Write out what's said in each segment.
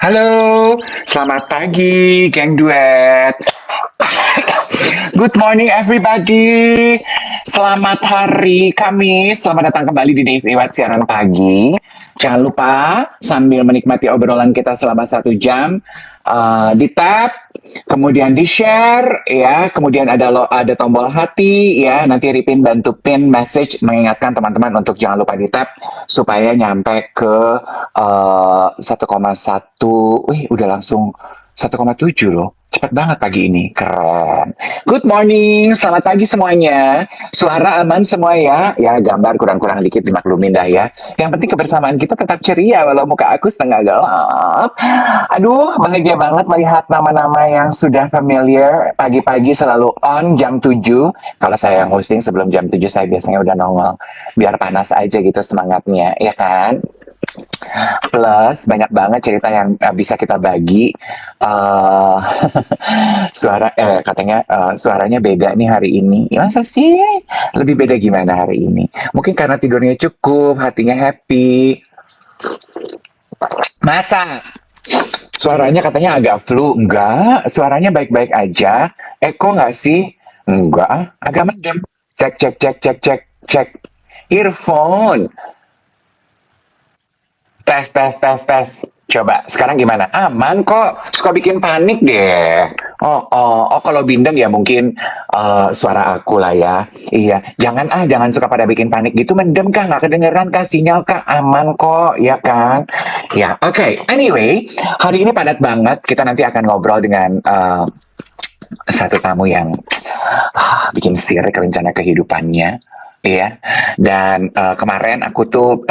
Halo, selamat pagi, geng duet. Good morning, everybody. Selamat hari Kamis. Selamat datang kembali di Dave Iwat siaran pagi. Jangan lupa sambil menikmati obrolan kita selama 1 jam, di tap, kemudian di share, ya. Kemudian ada tombol hati, ya. Nanti Ripin bantu pin message mengingatkan teman-teman untuk jangan lupa di tap supaya nyampe ke 1,1. Wih, udah langsung 1,7 loh. Cepat banget pagi ini. Keren. Good morning. Selamat pagi semuanya. Suara aman semua ya. Ya, gambar kurang-kurang dikit dimaklumin dah ya. Yang penting kebersamaan kita tetap ceria walau muka aku setengah gelap. Aduh, bahagia banget melihat nama-nama yang sudah familiar. Pagi-pagi selalu on jam 7. Kalau saya yang hosting sebelum jam 7 saya biasanya udah nongol. Biar panas aja gitu semangatnya, ya kan? Plus banyak banget cerita yang bisa kita bagi. eh katanya suaranya beda nih hari ini. Ya, masa sih? Lebih beda gimana hari ini? Mungkin karena tidurnya cukup, hatinya happy. Masa? Suaranya katanya agak flu. Enggak, suaranya baik-baik aja. Eko nggak sih? Enggak, agak mendem. Cek, cek, cek, cek, cek, cek. Earphone. Tes, tes, tes, tes. Coba, sekarang gimana? Aman kok. Suka bikin panik deh. Oh, kalau bindeng ya mungkin suara aku lah ya. Iya, jangan suka pada bikin panik gitu. Mendem kah? Nggak kedengeran kah? Sinyal kah? Aman kok, ya kan? Ya, oke. Anyway, hari ini padat banget. Kita nanti akan ngobrol dengan satu tamu yang bikin sirik rencana kehidupannya. Iya, dan kemarin aku tuh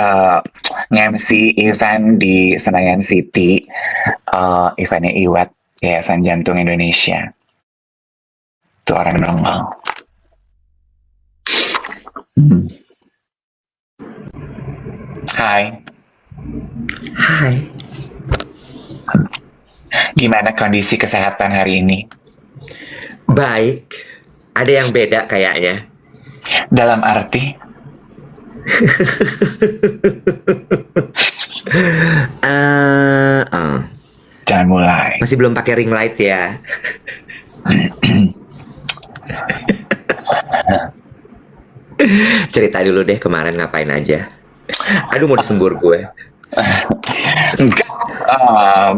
nge-MC event di Senayan City, eventnya Iwat, Yayasan Jantung Indonesia. Itu orang nongol. Hai. Hai. Gimana kondisi kesehatan hari ini? Baik. Ada yang beda kayaknya. Dalam arti? Jangan mulai. Masih belum pakai ring light ya. Cerita dulu deh kemarin ngapain aja. Aduh, mau disembur gue. Enggak,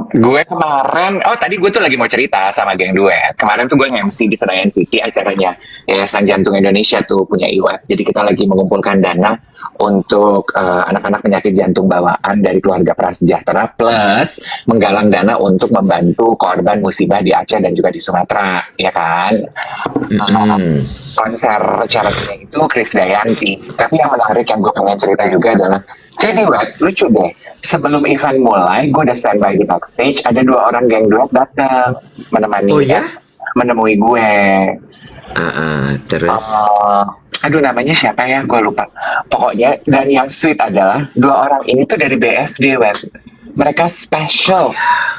gue kemarin, tadi gue tuh lagi mau cerita sama geng duet. Kemarin tuh gue nge-MC di Senayan City, acaranya Yayasan Jantung Indonesia tuh punya Iwat. Jadi kita lagi mengumpulkan dana untuk anak-anak penyakit jantung bawaan dari keluarga prasejahtera, plus menggalang dana untuk membantu korban musibah di Aceh dan juga di Sumatera, ya kan? Konser charity itu Krisdayanti. Tapi yang menarik yang gue pengen cerita juga adalah, jadi Wet, lucu deh. Sebelum event mulai, gue udah standby di backstage. Ada 2 orang geng duet datang menemani, Oh ya? menemui gue. Terus? Aduh, namanya siapa ya? Gue lupa. Pokoknya, dan yang sweet adalah 2 orang ini tuh dari BSD, Wet. Mereka special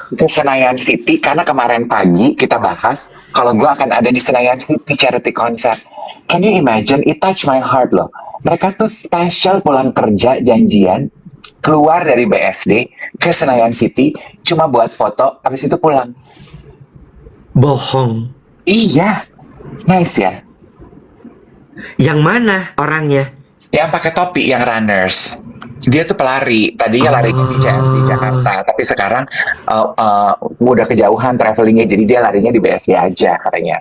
ke Senayan City karena kemarin pagi kita bahas kalau gue akan ada di Senayan City charity concert. Can you imagine? It touch my heart loh. Mereka tuh special pulang kerja janjian keluar dari BSD ke Senayan City cuma buat foto, habis itu pulang. Bohong. Iya, nice ya. Yang mana orangnya? Yang pakai topi, yang runners. Dia tuh pelari. Tadinya larinya di Jakarta, tapi sekarang udah kejauhan travelingnya, jadi dia larinya di BSD aja katanya.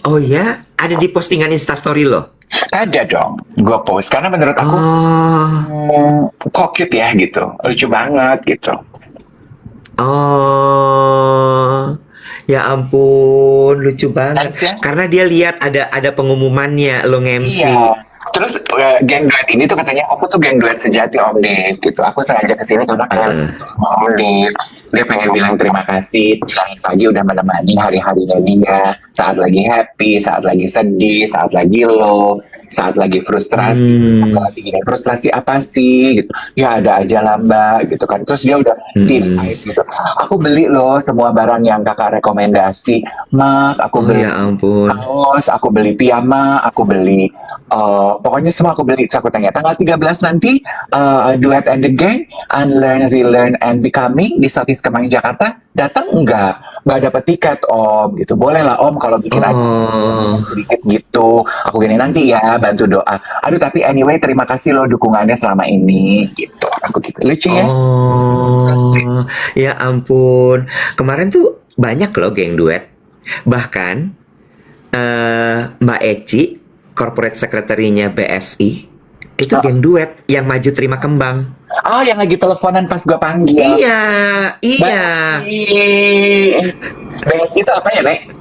Oh ya? Ada di postingan Instastory lo? Ada dong, gue post karena menurut aku kok cute ya gitu, lucu banget gitu. Oh, ya ampun, lucu banget. Nice ya? Karena dia lihat ada pengumumannya lo nge-MC. Iya. Terus geng duet ini tuh katanya, aku tuh geng duet sejati Om Dit gitu. Aku sengaja kesini karena pengen Om Dit. Dia pengen bilang terima kasih selamat pagi udah menemani hari-harinya dia. Saat lagi happy, saat lagi sedih, saat lagi low. saat lagi frustrasi, terus aku lagi gini, frustrasi apa sih gitu, ya ada aja lah mbak gitu kan, terus dia udah thin Mm-mm. ice gitu, aku beli loh semua barang yang kakak rekomendasi mak, aku Oh beli ya ampun. kaos, aku beli piyama, aku beli pokoknya semua aku beli. Terus aku tanya, tanggal 13 nanti Duet and the Gang, Unlearn, Relearn, and Becoming di Sotis Kemang, Jakarta, datang enggak? Nggak dapat tiket om, gitu. Boleh lah om kalau bikin acara Oh, sedikit gitu. Aku gini nanti ya, bantu doa. Aduh tapi anyway, terima kasih loh dukungannya selama ini, gitu. Aku gitu. Lucu ya? So sweet. oh, ya ampun. Kemarin tuh banyak loh geng duet. Bahkan Mbak Eci, corporate secretary-nya BSI, itu Oh, geng duet yang maju terima kembang. oh, yang lagi teleponan pas gue panggil. Iya, iya. BSI. BSI itu apa ya, Nek?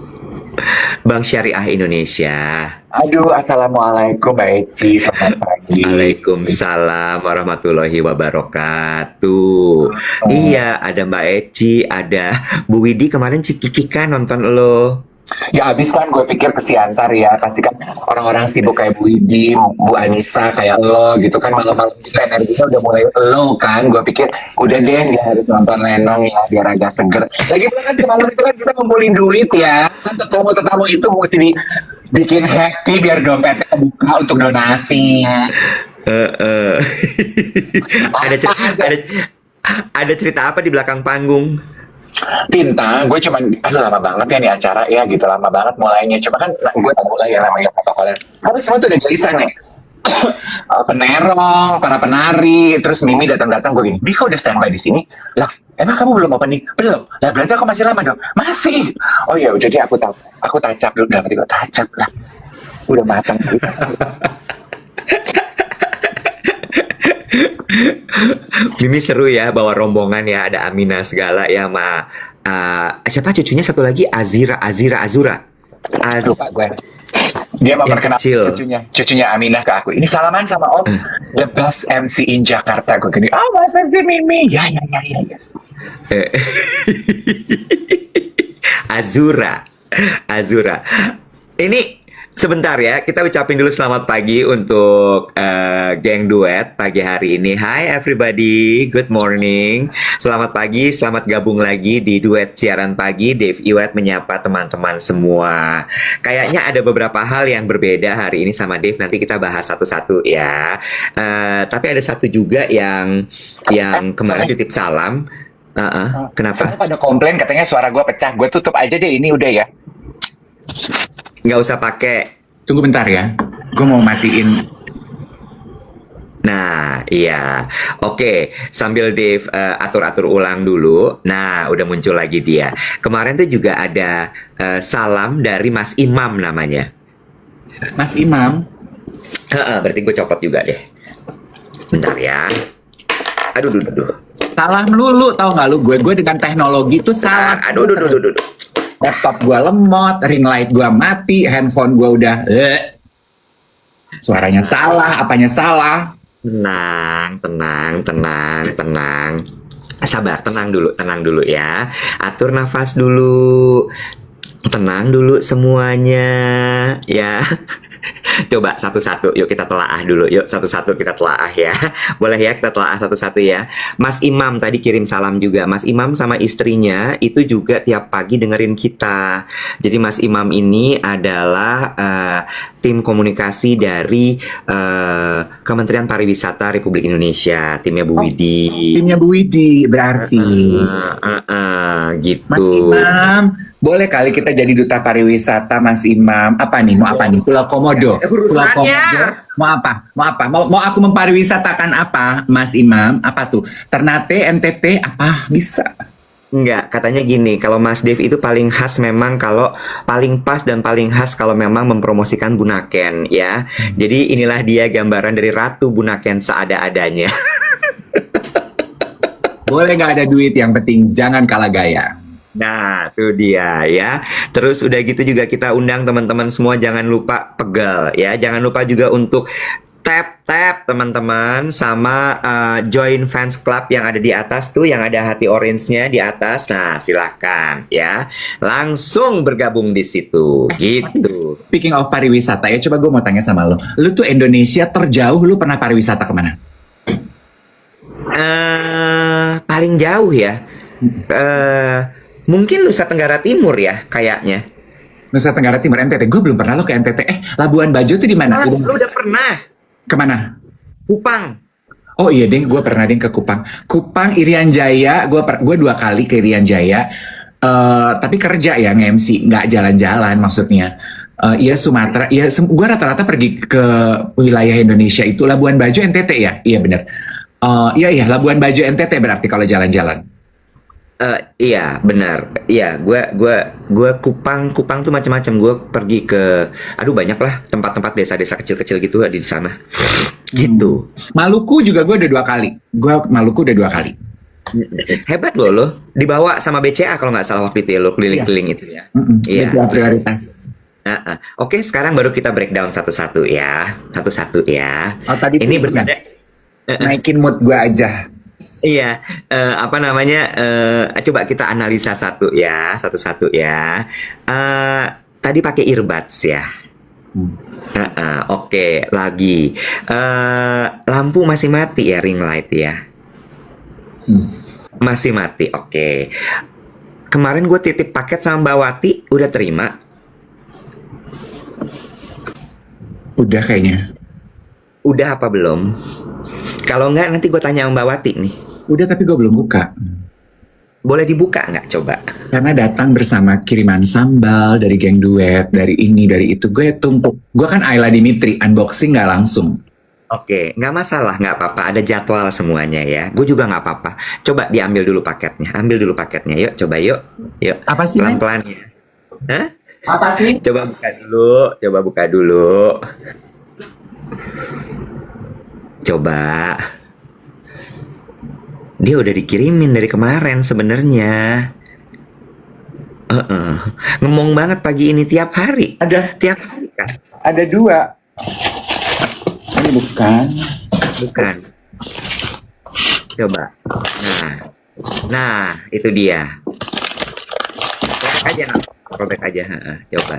Bank Syariah Indonesia. Aduh, assalamualaikum Mbak Eci, selamat pagi. Waalaikumsalam warahmatullahi wabarakatuh. Iya, ada Mbak Eci, ada Bu Widi kemarin Cikikika nonton lo. Ya abis kan gue pikir ke Siantar ya, pasti kan orang-orang sibuk kayak Bu Widi, Bu Anissa, kayak lo gitu kan, malam-malam itu energinya udah mulai low kan, gue pikir udah deh dia harus nonton Lenong ya biar agak seger. Lagi pula kan semalam itu kan kita ngumpulin duit ya, kan tetamu-tetamu itu mesti dibikin happy biar dompetnya kebuka untuk donasi. Eh, eh. ada, Apa aja. ada cerita apa di belakang panggung? Tinta, gue cuman, aduh lama banget ya nih acara ya gitu, lama banget mulainya. Cuma kan gue tahu lah ya namanya protokolnya. Karena semua tuh udah gelisah nih. Penerong, para penari, terus Mimi datang-datang gue gini, Biko udah standby di sini. Lah, emang kamu belum opening? Belum. Lah berarti aku masih lama dong. Masih. Oh ya udah deh aku tacap dulu dalam hati gue, tacap lah. Udah matang gitu. Mimi seru ya bawa rombongan ya, ada Amina segala ya sama siapa cucunya satu lagi Azura. Lupa gue. Dia mau Yang perkenalkan kecil. cucunya Aminah ke aku. Ini salaman sama Om, the best MC in Jakarta. Gue gini, oh masa sih Mimi? Ya. Eh, Azura. Ini sebentar ya, kita ucapin dulu selamat pagi untuk geng duet pagi hari ini. Hai everybody, good morning. Selamat pagi, selamat gabung lagi di duet siaran pagi. Dave Iwet menyapa teman-teman semua. Kayaknya ada beberapa hal yang berbeda hari ini sama Dave. Nanti kita bahas satu-satu ya. Tapi ada satu juga yang kemarin titip salam. Kenapa? Soalnya pada komplain katanya suara gue pecah. Gue tutup aja deh ini udah ya. Nggak usah pakai. Tunggu bentar ya, gue mau matiin. Nah, iya. Oke, sambil Dave atur-atur ulang dulu. Nah, udah muncul lagi dia. Kemarin tuh juga ada salam dari Mas Imam namanya. Mas Imam, Berarti gue copot juga deh. Bentar ya. Aduh. salah melulu tau gak lu? Gue dengan teknologi tuh salah. Aduh. Laptop gue lemot, ring light gue mati, handphone gue udah suaranya salah, apanya salah. Tenang. Sabar, tenang dulu ya. Atur nafas dulu. Tenang dulu semuanya, ya. Coba satu-satu, yuk kita telaah dulu. Yuk satu-satu kita telaah ya. Boleh ya kita telaah satu-satu ya. Mas Imam tadi kirim salam juga. Mas Imam sama istrinya itu juga tiap pagi dengerin kita. Jadi Mas Imam ini adalah tim komunikasi dari Kementerian Pariwisata Republik Indonesia. Timnya Bu Widi. Timnya Bu Widi berarti. Gitu. Mas Imam, boleh kali kita jadi duta pariwisata, Mas Imam. Apa nih? Mau apa nih? Pulau Komodo. Pulau Komodo. Mau apa? Mau aku mempariwisatakan apa, Mas Imam? Apa tuh? Ternate, NTT, apa? Bisa. Enggak, katanya gini, kalau Mas Dev itu paling khas memang kalau paling pas dan paling khas kalau memang mempromosikan Bunaken ya. Jadi inilah dia gambaran dari Ratu Bunaken seada-adanya. Boleh nggak ada duit, yang penting jangan kalah gaya. Nah, itu dia ya. Terus udah gitu juga kita undang teman-teman semua, jangan lupa pegal ya. Jangan lupa juga untuk tap teman-teman sama join fans club yang ada di atas tuh, yang ada hati orange-nya di atas. Nah, silakan ya, langsung bergabung di situ gitu. Speaking of pariwisata ya, coba gue mau tanya sama lo. Lu tuh Indonesia terjauh, lu pernah pariwisata kemana? Paling jauh ya, mungkin Nusa Tenggara Timur ya kayaknya. Nusa Tenggara Timur, NTT. Gue belum pernah lo ke NTT. Labuan Bajo tuh di mana? Lu udah pernah? Kemana? Kupang. Oh iya ding, gue pernah ding ke Kupang. Kupang, Irian Jaya, gue 2 kali ke Irian Jaya. Tapi kerja ya, nge-MC, nggak jalan-jalan maksudnya. Iya Sumatera, iya gue rata-rata pergi ke wilayah Indonesia itu. Labuan Bajo NTT ya, iya bener. Iya Labuan Bajo NTT berarti kalau jalan-jalan. Iya benar. Iya, gue Kupang tuh macam-macam. Gue pergi ke, banyak lah tempat-tempat desa-desa kecil-kecil gitu di sana. Gitu. Maluku juga gue udah 2 kali. Maluku udah 2 kali. Hebat lo. Dibawa sama BCA kalau nggak salah waktu itu ya, lo keliling-keliling itu ya. Iya. BCA prioritas. Oke, sekarang baru kita breakdown satu-satu ya. Satu-satu ya. Oh, tadi ini tuh berbeda. Naikin mood gue aja. Iya, coba kita analisa satu-satu ya. Tadi pakai earbuds ya. Oke, lagi. Lampu masih mati ya, ring light ya. Masih mati, oke. Kemarin gue titip paket sama Mbak Wati, udah terima? Udah kayaknya. Udah apa belum? Kalau enggak nanti gue tanya Mbak Wati nih. Udah tapi gue belum buka. Boleh dibuka nggak coba? Karena datang bersama kiriman sambal dari geng duet, dari ini, dari itu. Gue tumpuk. Gue kan Ayla Dimitri, unboxing nggak langsung. Oke, nggak masalah, nggak apa-apa. Ada jadwal semuanya ya. Gue juga nggak apa-apa. Coba diambil dulu paketnya. Ambil dulu paketnya. Yuk, coba yuk. Yuk. Apa sih? Pelan-pelan ya. Hah? Apa sih? Coba buka dulu. Coba buka dulu. Coba. Dia udah dikirimin dari kemarin sebenarnya. Ngomong banget pagi ini tiap hari. Tiap hari kan? Ada 2. Ini bukan. Coba. Nah, itu dia. Robek aja. Coba.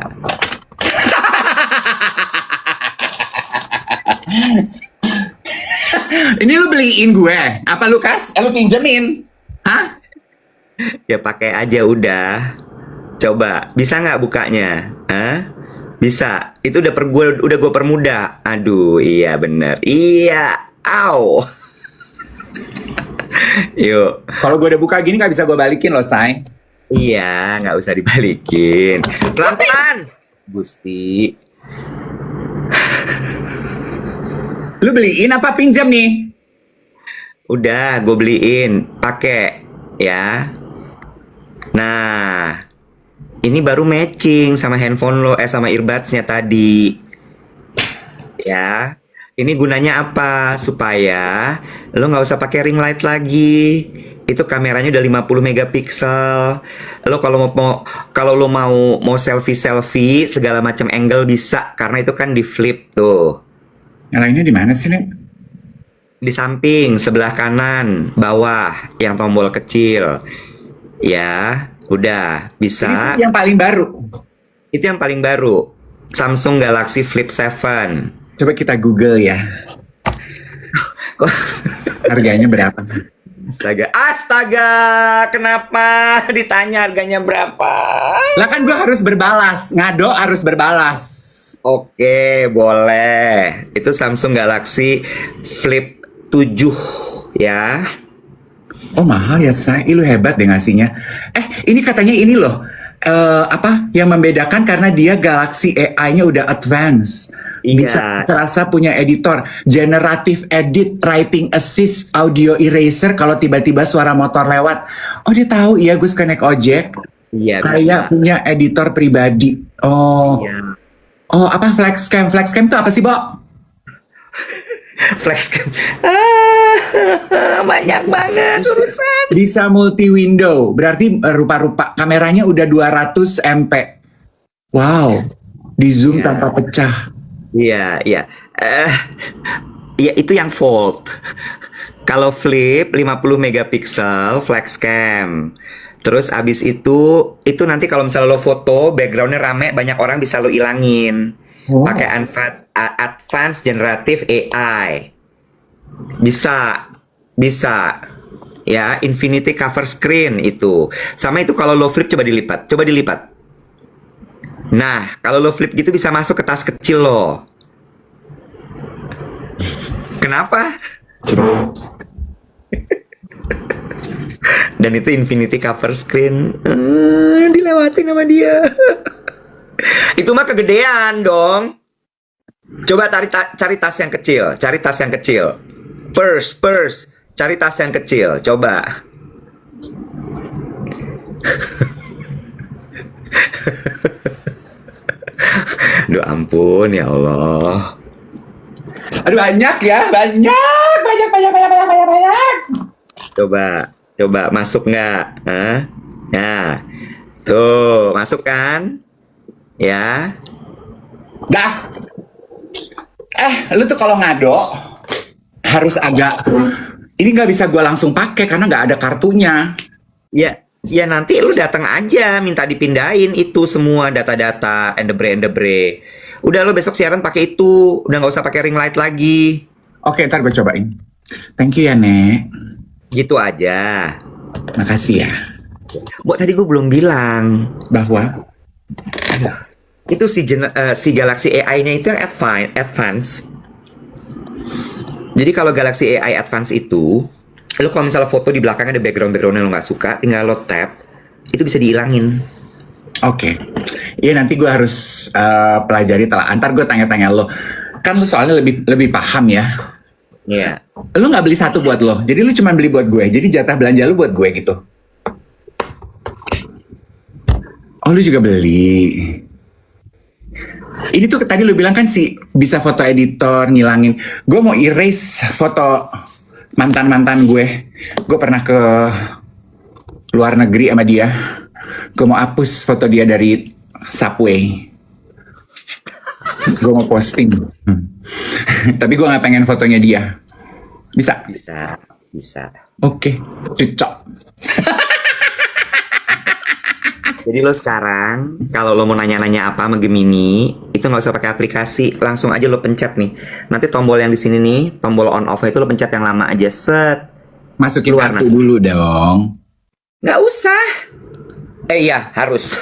Ini lu beliin gue? Apa lu lu pinjemin? Hah? Ya pakai aja udah. Coba, bisa nggak bukanya? Hah? Bisa. Itu udah gue permudah. Aduh, iya bener. Iya. Au. Yuk. Kalau gue udah buka gini nggak bisa gue balikin loh, Say. Iya, nggak usah dibalikin. Pelan-pelan. Gusti. Lu beliin apa pinjam nih? Udah, gue beliin. Pakai ya. Nah, ini baru matching sama handphone lo, sama earbuds-nya tadi. Ya. Ini gunanya apa? Supaya lo nggak usah pakai ring light lagi. Itu kameranya udah 50 megapiksel. Lo kalau lo mau selfie segala macam angle bisa, karena itu kan di flip tuh. Yang lainnya di mana sih, Nek? Di samping, sebelah kanan, bawah, yang tombol kecil. Ya, udah, bisa. Ini yang paling baru. Itu yang paling baru. Samsung Galaxy Flip 7. Coba kita Google ya. Harganya berapa? Astaga, kenapa ditanya harganya berapa? Lah kan gue harus berbalas, ngado harus berbalas. Oke, boleh. Itu Samsung Galaxy Flip 7 ya. Oh mahal ya, Say. Lu hebat deh ngasihnya. Ini katanya ini loh. Yang membedakan karena dia Galaxy AI-nya udah advance. Bisa terasa punya editor, generative edit, writing assist, audio eraser kalau tiba-tiba suara motor lewat. Oh dia tahu ya, gue suka naik ojek. Iya. Kayak punya editor pribadi. Oh. Iya. Oh apa flexcam? Flexcam itu apa sih, Bo? Flexcam. Banyak banget urusan. Bisa multi window, berarti rupa-rupa kameranya udah 200 MP. Wow. Di zoom tanpa pecah. Iya. Eh, ya itu yang fold. Kalau flip 50 megapiksel flex cam. Terus abis itu nanti kalau misalnya lo foto backgroundnya rame banyak orang bisa lo ilangin. Oh. Pakai advanced generative AI. Bisa. Ya, infinity cover screen itu. Sama itu kalau lo flip coba dilipat. Nah, kalau lo flip gitu bisa masuk ke tas kecil lo. Kenapa? Dan itu infinity cover screen. Dilewatin sama dia. Itu mah kegedean dong. Coba cari tas yang kecil. Purse. Cari tas yang kecil. Coba. Duh ampun ya Allah. Aduh banyak ya, banyak. Coba masuk nggak? Hah? Nah, tuh masuk kan? Ya. Dah. Lu tuh kalau ngado harus agak. Ini nggak bisa gue langsung pakai karena nggak ada kartunya. Ya nanti lu datang aja minta dipindahin itu semua data-data endebre. Udah lo besok siaran pakai itu, udah nggak usah pakai ring light lagi. Oke, ntar gue cobain. Thank you ya, Nek. Gitu aja. Makasih ya. Tadi gue belum bilang Bahwa itu si Galaxy AI-nya itu yang advance. Jadi kalau Galaxy AI Advance itu, lo kalau misalnya foto di belakangnya ada background-background yang lo nggak suka, tinggal lo tap, itu bisa dihilangin. Oke. Iya nanti gue harus pelajari telah. Antar gue tanya-tanya lo. Kan lo soalnya lebih paham ya. Iya. Lo nggak beli satu buat lo. Jadi lo cuma beli buat gue. Jadi jatah belanja lo buat gue gitu. Oh lo juga beli. Ini tuh tadi lo bilang kan bisa foto editor ngilangin. Gue mau erase foto mantan gue. Gue pernah ke luar negeri sama dia. Gue mau hapus foto dia dari Subway. Gue mau posting. Tapi gue gak pengen fotonya dia. Bisa? Bisa. Oke, cocok. Jadi lo sekarang kalau lo mau nanya-nanya apa sama Gemini, itu nggak usah pakai aplikasi, langsung aja lo pencet nih. Nanti tombol yang di sini nih, tombol on off itu lo pencet yang lama aja, set. Masukin Keluar kartu nanti. dulu dong. Nggak usah. Iya harus.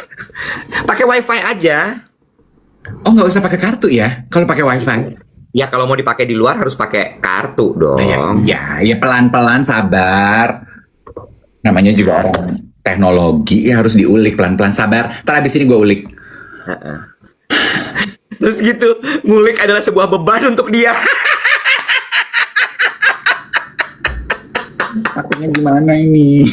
Pakai wifi aja. Oh nggak usah pakai kartu ya? Kalau pakai wifi? Ya kalau mau dipakai di luar harus pakai kartu dong. Ya pelan-pelan sabar. Namanya juga orang teknologi ya harus diulik pelan-pelan sabar. Ntar abis ini gue ulik. Terus gitu, ngulik adalah sebuah beban untuk dia. Akhirnya gimana ini?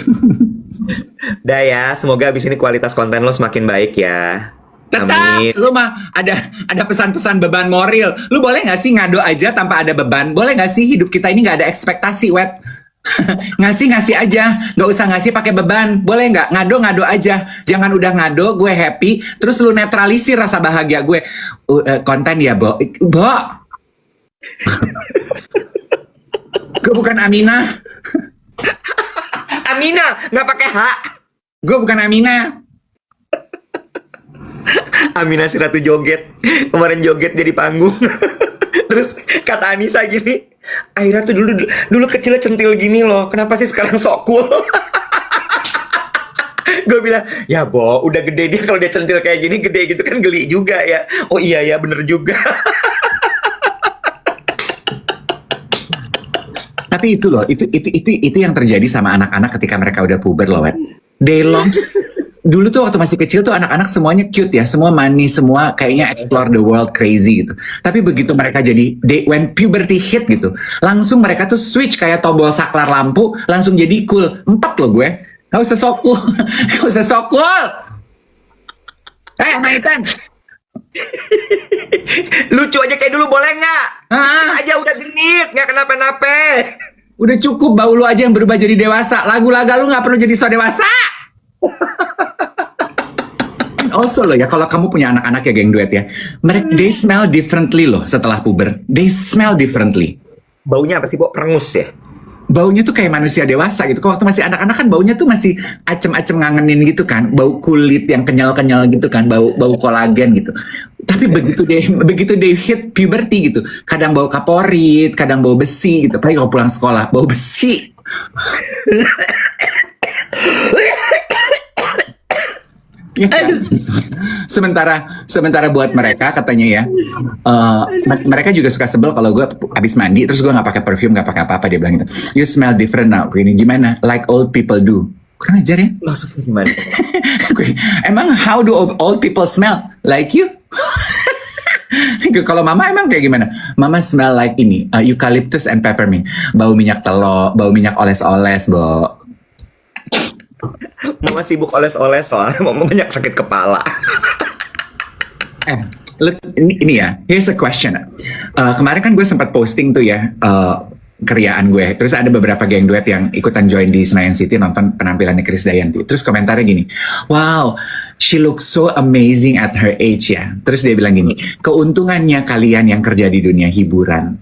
Dah ya, semoga abis ini kualitas konten lo semakin baik ya. Tetap, Amin. lu mah ada pesan-pesan beban moral. Lu boleh nggak sih ngado aja tanpa ada beban? Boleh nggak sih hidup kita ini nggak ada ekspektasi, Web? ngasih aja, nggak usah ngasih pakai beban. Boleh nggak? Ngado aja. Jangan udah ngado, gue happy. Terus lu netralisir rasa bahagia gue. Konten ya, Bo. Gue bukan Aminah. Amina, nggak pakai H. Gue bukan Aminah. Amina si ratu joget. Kemarin joget jadi panggung. Terus kata Anissa gini, Aira tuh dulu kecilnya centil gini loh. Kenapa sih sekarang sok cool? Gue bilang, ya Bo, udah gede dia kalau dia centil kayak gini, gede gitu kan geli juga ya. Oh iya ya, bener juga. Tapi itu loh, itu yang terjadi sama anak-anak ketika mereka udah puber loh, Web. They longs. Dulu tuh waktu masih kecil tuh anak-anak semuanya cute ya, semua manis, semua kayaknya explore the world crazy gitu. Tapi begitu mereka jadi, when puberty hit gitu, langsung mereka tuh switch kayak tombol saklar lampu, langsung jadi cool. 4 loh gue, gak usah sok cool, gak usah sok cool. Maitan. Lucu aja kayak dulu boleh nggak? Aja udah genit, nggak kenapa-napa. Udah cukup bau lu aja yang berubah jadi dewasa. Lagu-laga lu gak perlu jadi so dewasa. And also loh ya, kalau kamu punya anak-anak ya geng duet ya, mereka they smell differently loh setelah puber. They smell differently. Baunya apa sih, Bo? Perengus ya? Baunya tuh kayak manusia dewasa gitu. Kalau waktu masih anak-anak kan baunya tuh masih acem-acem ngangenin gitu kan. Bau kulit yang kenyal-kenyal gitu kan, bau kolagen gitu. Tapi begitu they hit puberty gitu, kadang bau kaporit, kadang bau besi gitu. Apalagi kalau pulang sekolah, bau besi. Ya kan? Sementara buat mereka katanya ya, mereka juga suka sebel kalau gue abis mandi terus gue nggak pakai perfume, nggak pakai apa-apa. Dia bilang gitu, you smell different now. Gue ini gimana? Like old people do. Kurang ajar ya? Maksudnya gimana? Emang how do old people smell? Like you? Kalau mama emang kayak gimana? Mama smell like ini, eucalyptus and peppermint. Bau minyak telur, bau minyak oles-oles, Bo. Mama sibuk oles-oles soalnya mama banyak sakit kepala. Look, ini ya, here's a question. Kemarin kan gue sempat posting tuh ya, keriaan gue. Terus ada beberapa geng duet yang ikutan join di Senayan City nonton penampilannya Krisdayanti. Terus komentarnya gini, wow, she looks so amazing at her age ya. Terus dia bilang gini, keuntungannya kalian yang kerja di dunia hiburan,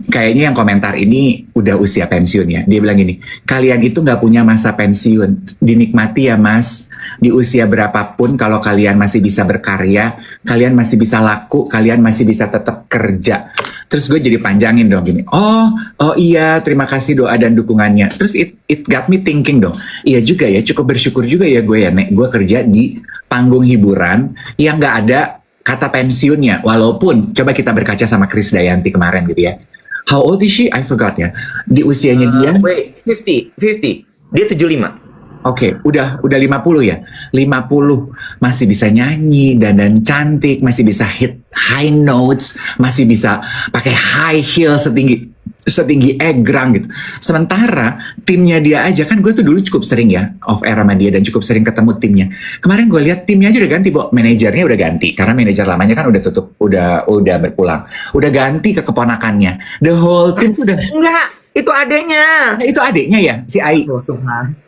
kayaknya yang komentar ini udah usia pensiun ya. Dia bilang gini, kalian itu nggak punya masa pensiun, dinikmati ya mas. Di usia berapapun kalau kalian masih bisa berkarya, kalian masih bisa laku, kalian masih bisa tetap kerja. Terus gue jadi panjangin dong gini, oh iya terima kasih doa dan dukungannya. Terus it got me thinking dong, iya juga ya, cukup bersyukur juga ya gue ya, Nek, gue kerja di panggung hiburan yang nggak ada kata pensiunnya. Walaupun coba kita berkaca sama Krisdayanti kemarin gitu ya. How old is she? I forgot ya. Di usianya dia. Wait, 50. Dia 75. Oke, udah 50 ya. 50 masih bisa nyanyi, dandan cantik, masih bisa hit high notes, masih bisa pakai high heel setinggi egrang gitu. Sementara timnya dia aja, kan gue tuh dulu cukup sering ya off air sama dia dan cukup sering ketemu timnya. Kemarin gue lihat timnya aja udah ganti, Bo. Manajernya udah ganti karena manajer lamanya kan udah tutup, udah berpulang. Udah ganti ke keponakannya. The whole team tuh udah. Enggak, itu adeknya. Itu adiknya ya, si Ai.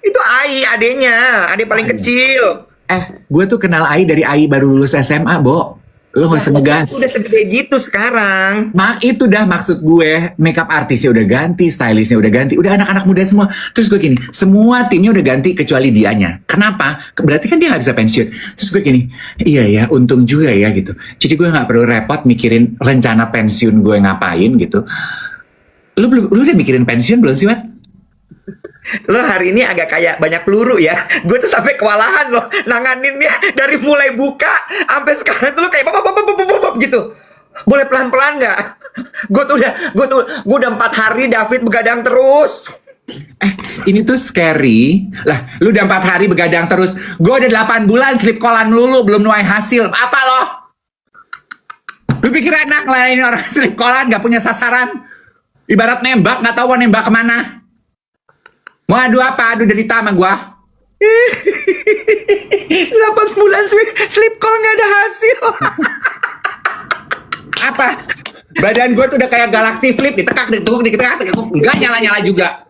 Itu Ai, adeknya. Adek paling kecil. Gue tuh kenal Ai dari Ai baru lulus SMA, Bo. Lo gak usah ngegas. Udah segede gitu sekarang. Itu dah maksud gue. Makeup artisnya udah ganti, stylistnya udah ganti, udah anak-anak muda semua. Terus gue gini, semua timnya udah ganti kecuali dianya. Kenapa? Berarti kan dia gak bisa pensiun. Terus gue gini, iya ya, untung juga ya gitu. Jadi gue gak perlu repot mikirin rencana pensiun gue ngapain gitu. Lu udah mikirin pensiun belum sih, Wat? Lo hari ini agak kayak banyak peluru ya. Gue tuh sampai kewalahan loh nanganinnya dari mulai buka sampai sekarang tuh lo kayak bop gitu. Boleh pelan-pelan nggak? Gue udah 4 hari David begadang terus. Ini tuh scary. Lah, lu udah 4 hari begadang terus. Gue udah 8 bulan slip kolan melulu belum nuai hasil. Apa lo? Lu pikir enak lah ini orang slip kolan gak punya sasaran? Ibarat nembak nggak tahu mau nembak kemana. Mau adu apa? Adu derita sama gua. 8 bulan slip call nggak ada hasil. Apa? Badan gua tuh udah kayak Galaxy Flip, ditekak, ditekak, enggak nyala-nyala juga.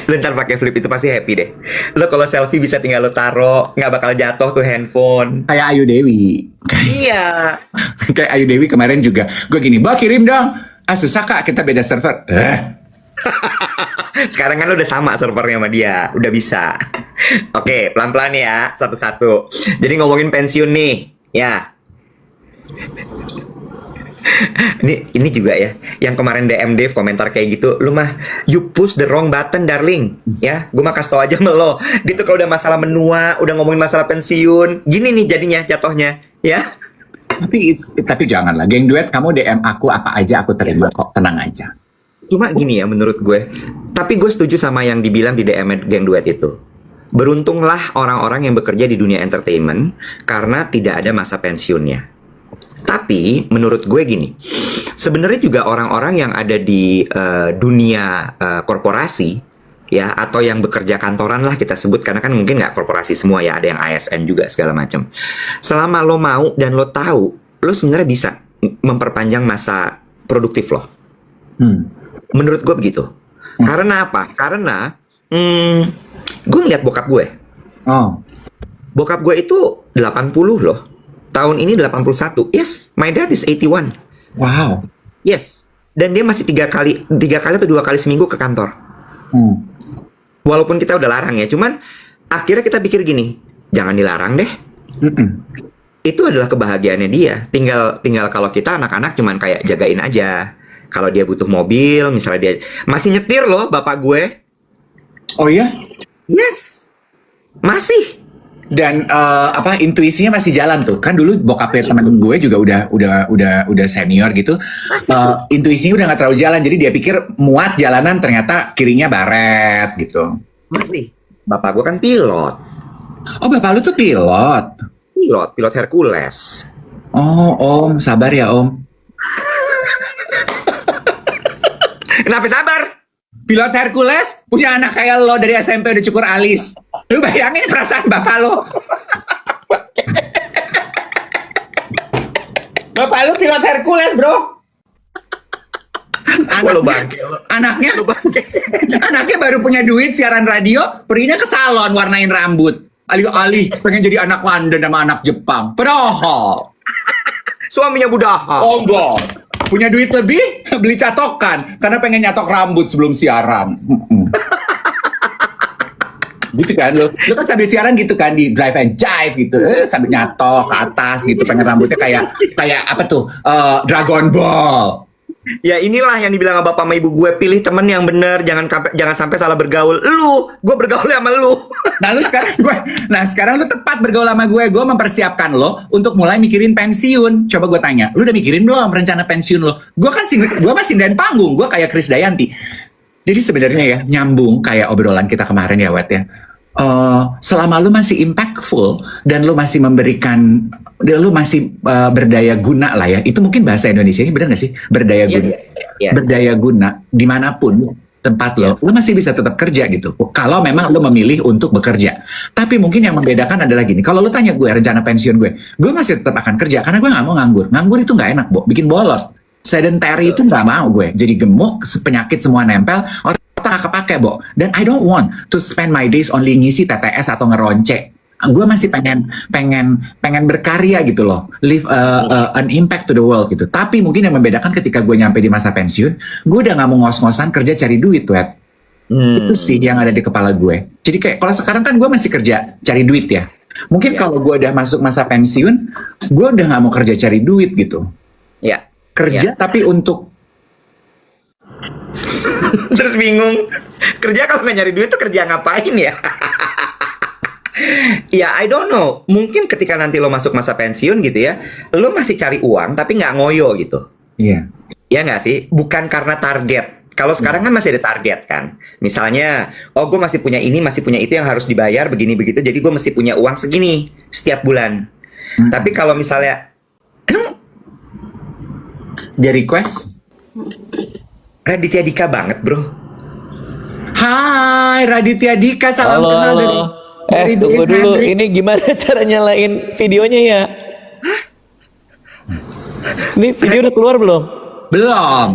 Lo ntar pakai flip itu pasti happy deh. Lo kalau selfie bisa tinggal lo taro, nggak bakal jatuh tuh handphone. Kayak Ayu Dewi. Iya. Kayak Ayu Dewi kemarin juga. Gue gini, Mbak kirim dong. Susah kak, kita beda server. Sekarang kan lo udah sama servernya sama dia, udah bisa. Oke, pelan-pelan ya, satu-satu. Jadi ngomongin pensiun nih, ya. Ini juga ya, yang kemarin DM Dave komentar kayak gitu, lu mah you push the wrong button darling, ya. Gue mah kasih tau aja sama lo, gitu kalau udah masalah menua, udah ngomongin masalah pensiun, gini nih jadinya jatohnya, ya. Tapi janganlah, geng duet kamu DM aku apa aja aku terima kok, tenang aja. Cuma gini ya menurut gue, tapi gue setuju sama yang dibilang di DM geng duet itu. Beruntunglah orang-orang yang bekerja di dunia entertainment karena tidak ada masa pensiunnya. Tapi menurut gue gini, sebenarnya juga orang-orang yang ada di dunia korporasi ya, atau yang bekerja kantoran lah kita sebut, karena kan mungkin nggak korporasi semua ya, ada yang ASN juga segala macam. Selama lo mau dan lo tahu, lo sebenarnya bisa memperpanjang masa produktif lo. Menurut gue begitu. Karena apa? Karena gue ngeliat bokap gue. Oh. Bokap gue itu 80 loh. Tahun ini 81. Yes, my dad is 81. Wow. Yes. Dan dia masih 3 kali atau 2 kali seminggu ke kantor. Walaupun kita udah larang ya, cuman akhirnya kita pikir gini, jangan dilarang deh. Itu adalah kebahagiaannya dia. Tinggal kalau kita anak-anak cuman kayak jagain aja. Kalau dia butuh mobil, misalnya dia masih nyetir loh, bapak gue. Oh ya? Yes, masih. Dan intuisinya masih jalan tuh. Kan dulu bokapnya teman gue juga udah senior gitu. Intuisinya udah nggak terlalu jalan. Jadi dia pikir muat jalanan, ternyata kirinya baret gitu. Masih. Bapak gue kan pilot. Oh, bapak lu tuh pilot. Pilot Hercules. Oh, Om, sabar ya, Om. Kenapa sabar? Pilot Hercules punya anak kayak lo dari SMP udah cukur alis. Lu bayangin perasaan bapak lo. Bapak lu pilot Hercules, bro. Anaknya baru punya duit siaran radio, perginya ke salon warnain rambut. Alih-alih pengen jadi anak London sama anak Jepang. Padahal Suaminya budaha. oh enggak. Punya duit lebih, beli catokan karena pengen nyatok rambut sebelum siaran. Gitu kan lo kan sambil siaran gitu kan di drive and jive gitu, sambil nyatok ke atas gitu, pengen rambutnya kayak apa tuh, Dragon Ball. Ya inilah yang dibilang sama bapak sama ibu gue, pilih temen yang bener, jangan sampai salah bergaul. Gue bergaul sama lu. Sekarang lu tepat bergaul sama gue mempersiapkan lo untuk mulai mikirin pensiun. Coba gue tanya, lu udah mikirin belum rencana pensiun lo? Gue masih dan panggung, gue kayak Krisdayanti. Jadi sebenarnya ya, nyambung kayak obrolan kita kemarin ya, Wet ya. Selama lu masih impactful dan lu masih memberikan, lu masih berdaya guna lah ya. Itu mungkin bahasa Indonesia ini benar nggak sih? Berdaya guna. Yeah. Berdaya guna dimanapun tempat lo masih bisa tetap kerja gitu. Kalau memang lo memilih untuk bekerja. Tapi mungkin yang membedakan adalah gini. Kalau lo tanya gue rencana pensiun gue masih tetap akan kerja karena gue nggak mau nganggur. Nganggur itu nggak enak, bikin bolot. Sedentary itu nggak mau gue. Jadi gemuk, penyakit semua nempel. Otak kepake, Dan I don't want to spend my days only ngisi TTS atau ngeronce. Gue masih pengen berkarya gitu loh, leave an impact to the world gitu. Tapi mungkin yang membedakan ketika gue nyampe di masa pensiun, gue udah nggak mau ngos-ngosan kerja cari duit, Wet. Itu sih yang ada di kepala gue. Jadi kayak kalau sekarang kan gue masih kerja cari duit ya. Mungkin kalau gue udah masuk masa pensiun, gue udah nggak mau kerja cari duit gitu. Ya. Kerja tapi untuk terus bingung. Kerja kalau nggak nyari duit tuh kerja ngapain ya? Ya, I don't know. Mungkin ketika nanti lo masuk masa pensiun gitu ya, lo masih cari uang tapi nggak ngoyo gitu. Iya. Ya nggak sih? Bukan karena target. Kalau sekarang kan masih ada target kan. Misalnya, gue masih punya ini, masih punya itu yang harus dibayar begini begitu. Jadi gue mesti punya uang segini setiap bulan. Tapi kalau misalnya, dia request Raditya Dika banget, bro. Hai Raditya Dika, salam halo, kenal halo. dari Tunggu dulu, ini gimana cara nyalain videonya ya? Ini video udah keluar belum? Belum.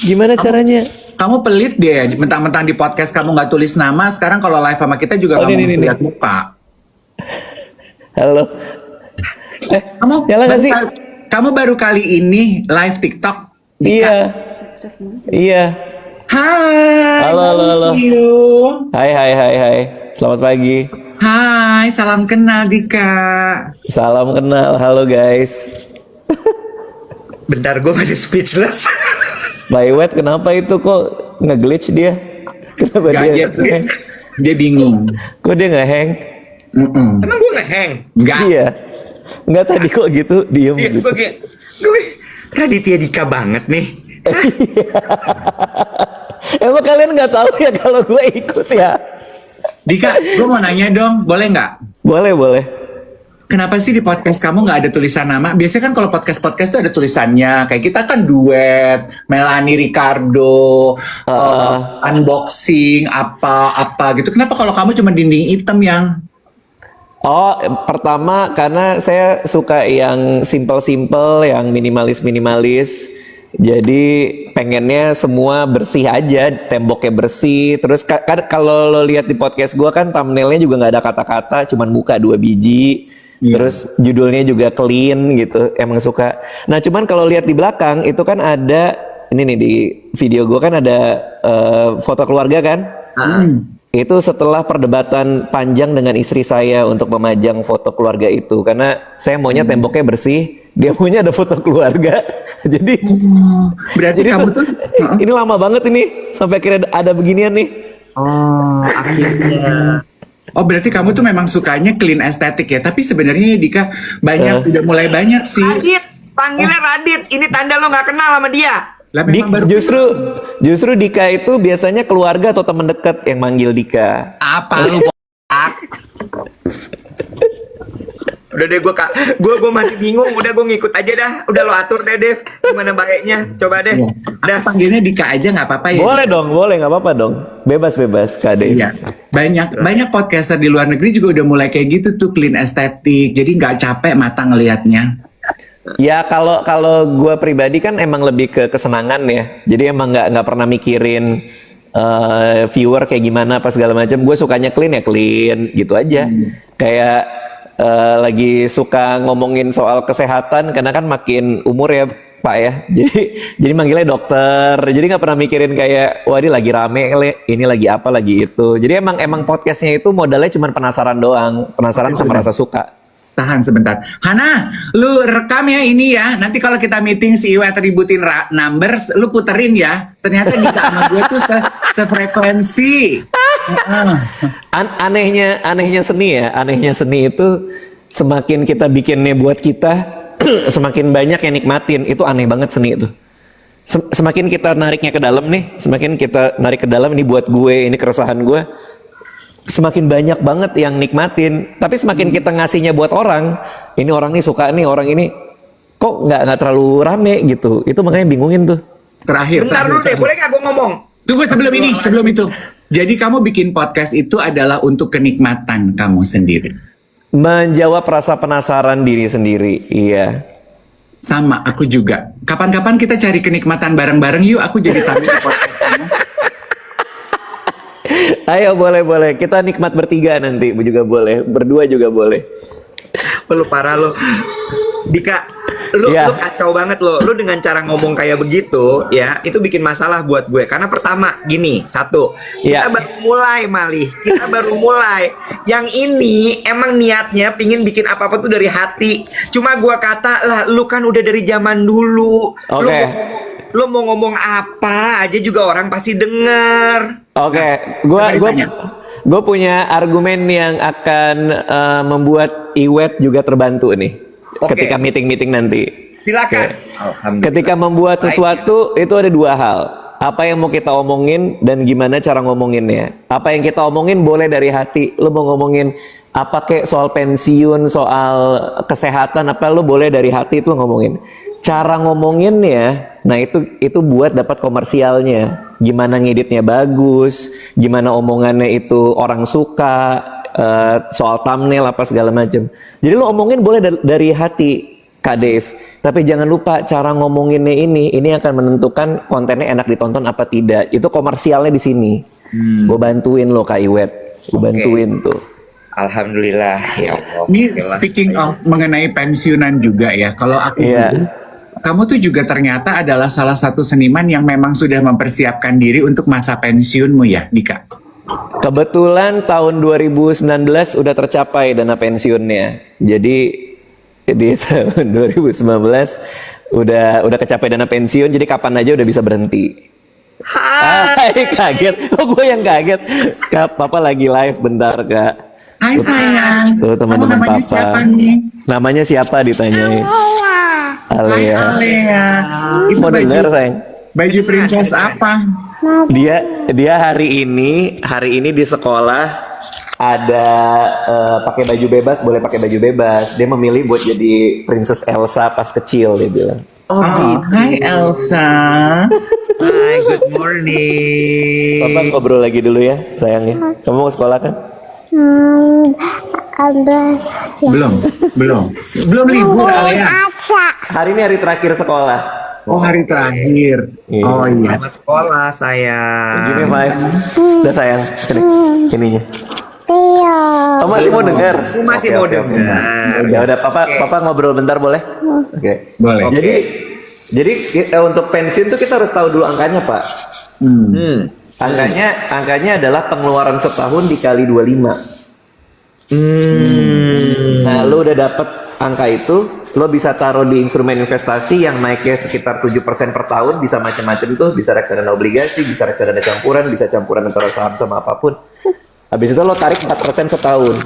Gimana caranya? Kamu pelit deh, mentang-mentang di podcast kamu nggak tulis nama, sekarang kalau live sama kita juga nggak mau lihat muka. Halo. Nyala nggak sih? Kamu baru kali ini live TikTok? Dika? Iya. Hai. Halo. Hai. Selamat pagi. Hai, salam kenal Dika. Salam kenal. Halo guys. Bentar, gue masih speechless. By Wet, kenapa itu kok nge-glitch dia? Kenapa dia bingung. Kok dia nge-hang? Emang gue nge-hang? Enggak. Iya. Enggak, tadi kok gitu diem Iya, gitu. gue Raditya Dika banget nih. Emang kalian nggak tahu ya kalau gue ikut ya? Dika, gue mau nanya dong, boleh nggak? Boleh. Kenapa sih di podcast kamu nggak ada tulisan nama? Biasanya kan kalau podcast tuh ada tulisannya. Kayak kita kan duet, Melanie Ricardo, unboxing, apa gitu. Kenapa kalau kamu cuma dinding hitam yang? Oh, pertama karena saya suka yang simple-simple, yang minimalis-minimalis. Jadi pengennya semua bersih aja, temboknya bersih. Terus kalau lo lihat di podcast gue kan thumbnailnya juga nggak ada kata-kata, cuman muka 2 biji. Terus judulnya juga clean gitu, emang suka. Nah cuman kalau lihat di belakang itu kan ada, ini nih di video gue kan ada foto keluarga kan. Itu setelah perdebatan panjang dengan istri saya untuk memajang foto keluarga itu. Karena saya maunya temboknya bersih, dia maunya ada foto keluarga. Jadi Berarti jadi kamu tuh, tuh ini lama banget ini sampai akhirnya ada beginian nih. Oh, akhirnya. Oh berarti kamu tuh memang sukanya clean estetik ya. Tapi sebenarnya Dika banyak, udah mulai banyak sih. Radit, panggilnya Radit. Ini tanda lo nggak kenal sama dia. Lah memang baru Justru Dika itu biasanya keluarga atau teman dekat yang manggil Dika. apa lu? Udah deh gue masih bingung. Udah gue ngikut aja dah. Udah lo atur deh Dev. Gimana baiknya? Coba deh. Udah. Aku panggilnya Dika aja nggak apa-apa ya? Boleh dong, boleh nggak apa-apa dong. Bebas Kak Dev. Iya, banyak podcaster di luar negeri juga udah mulai kayak gitu tuh, clean estetik. Jadi nggak capek mata ngelihatnya. Ya kalau gue pribadi kan emang lebih ke kesenangan ya. Jadi emang nggak pernah mikirin viewer kayak gimana apa segala macam. Gue sukanya clean ya clean gitu aja. Kayak lagi suka ngomongin soal kesehatan karena kan makin umur ya Pak ya. Jadi manggilnya dokter. Jadi nggak pernah mikirin kayak wah ini lagi rame, ini lagi apa lagi itu. Jadi emang podcastnya itu modalnya cuma penasaran doang, penasaran sama rasa suka. Tahan sebentar. Hana, lu rekam ya ini ya. Nanti kalau kita meeting si Iwet ributin numbers, lu puterin ya. Ternyata Dika sama gue tuh sefrekuensi. Anehnya seni itu semakin kita bikinnya buat kita, semakin banyak yang nikmatin. Itu aneh banget seni itu. Semakin kita nariknya ke dalam nih, semakin kita narik ke dalam ini buat gue, ini keresahan gue. Semakin banyak banget yang nikmatin, tapi semakin kita ngasihnya buat orang, ini orang nih suka nih, orang ini kok nggak terlalu rame gitu. Itu makanya bingungin tuh. Bentar dulu deh, boleh nggak gue ngomong? Tunggu sebelum itu. Jadi kamu bikin podcast itu adalah untuk kenikmatan kamu sendiri. Menjawab rasa penasaran diri sendiri, iya. Sama, aku juga. Kapan-kapan kita cari kenikmatan bareng-bareng yuk, aku jadi tamu di podcast kamu. Ayo boleh. Kita nikmat bertiga nanti juga boleh, berdua juga boleh. Lu parah lo. Dika, lu kacau banget lo. Lu dengan cara ngomong kayak begitu, ya, itu bikin masalah buat gue. Karena pertama, gini, satu, kita baru mulai, Malih. Kita baru mulai. Yang ini emang niatnya pingin bikin apa-apa tuh dari hati. Cuma gue kata lah, lu kan udah dari zaman dulu. Oke. Lu mau ngomong apa aja juga orang pasti denger. Oke, gue punya argumen yang akan membuat Iwet juga terbantu nih. Ketika meeting nanti. Silakan. Ketika membuat sesuatu itu ada dua hal. Apa yang mau kita omongin dan gimana cara ngomonginnya. Apa yang kita omongin boleh dari hati. Lo mau ngomongin apa kayak soal pensiun, soal kesehatan, apa lo boleh dari hati itu ngomongin. Cara ngomonginnya, nah itu buat dapat komersialnya. Gimana ngeditnya bagus, gimana omongannya itu orang suka, soal thumbnail apa segala macam. Jadi lo omongin boleh dari hati, Kak Dev. Tapi jangan lupa cara ngomonginnya ini akan menentukan kontennya enak ditonton apa tidak. Itu komersialnya di sini. Gue bantuin lo Kak Iwet, gue bantuin tuh. Alhamdulillah ya Allah. Ini speaking of mengenai pensiunan juga ya. Kalau aku kamu tuh juga ternyata adalah salah satu seniman yang memang sudah mempersiapkan diri untuk masa pensiunmu ya, Dika? Kebetulan tahun 2019 udah tercapai dana pensiunnya. Jadi di tahun 2019 udah kecapai dana pensiun, jadi kapan aja udah bisa berhenti. Hai, kaget. Oh, gue yang kaget. Kak, Papa lagi live bentar, Kak. Hai sayang. Tuh teman-teman Papa. Siapa nih? Namanya siapa ditanyain? Alea. Itu Mau denger, sayang? Baju princess apa? Dia hari ini di sekolah ada pakai baju bebas, boleh pakai baju bebas. Dia memilih buat jadi Princess Elsa pas kecil, dia bilang. Oh, gitu. Hai Elsa. Hai, good morning. Papa ngobrol lagi dulu ya, sayangnya. Kamu mau sekolah kan? Belum libur Alea. Hari ini hari terakhir sekolah. Oh, hari terakhir. Iya. Oh iya. Selamat sekolah sayang. Gini, Five. Udah sayang. Sini. Ininya. Oh, masih mau dengar? Masih mau dengar. Ya udah, papa ngobrol bentar boleh? Oke. Boleh. Oke. Jadi untuk pensiun tuh kita harus tahu dulu angkanya, Pak. Angkanya adalah pengeluaran setahun dikali 25. Nah, lo udah dapet angka itu, lo bisa taruh di instrumen investasi yang naiknya sekitar 7% per tahun, bisa macam-macam tuh, bisa reksadana obligasi, bisa reksadana campuran, bisa campuran antara saham sama apapun. Habis itu lo tarik 4% setahun.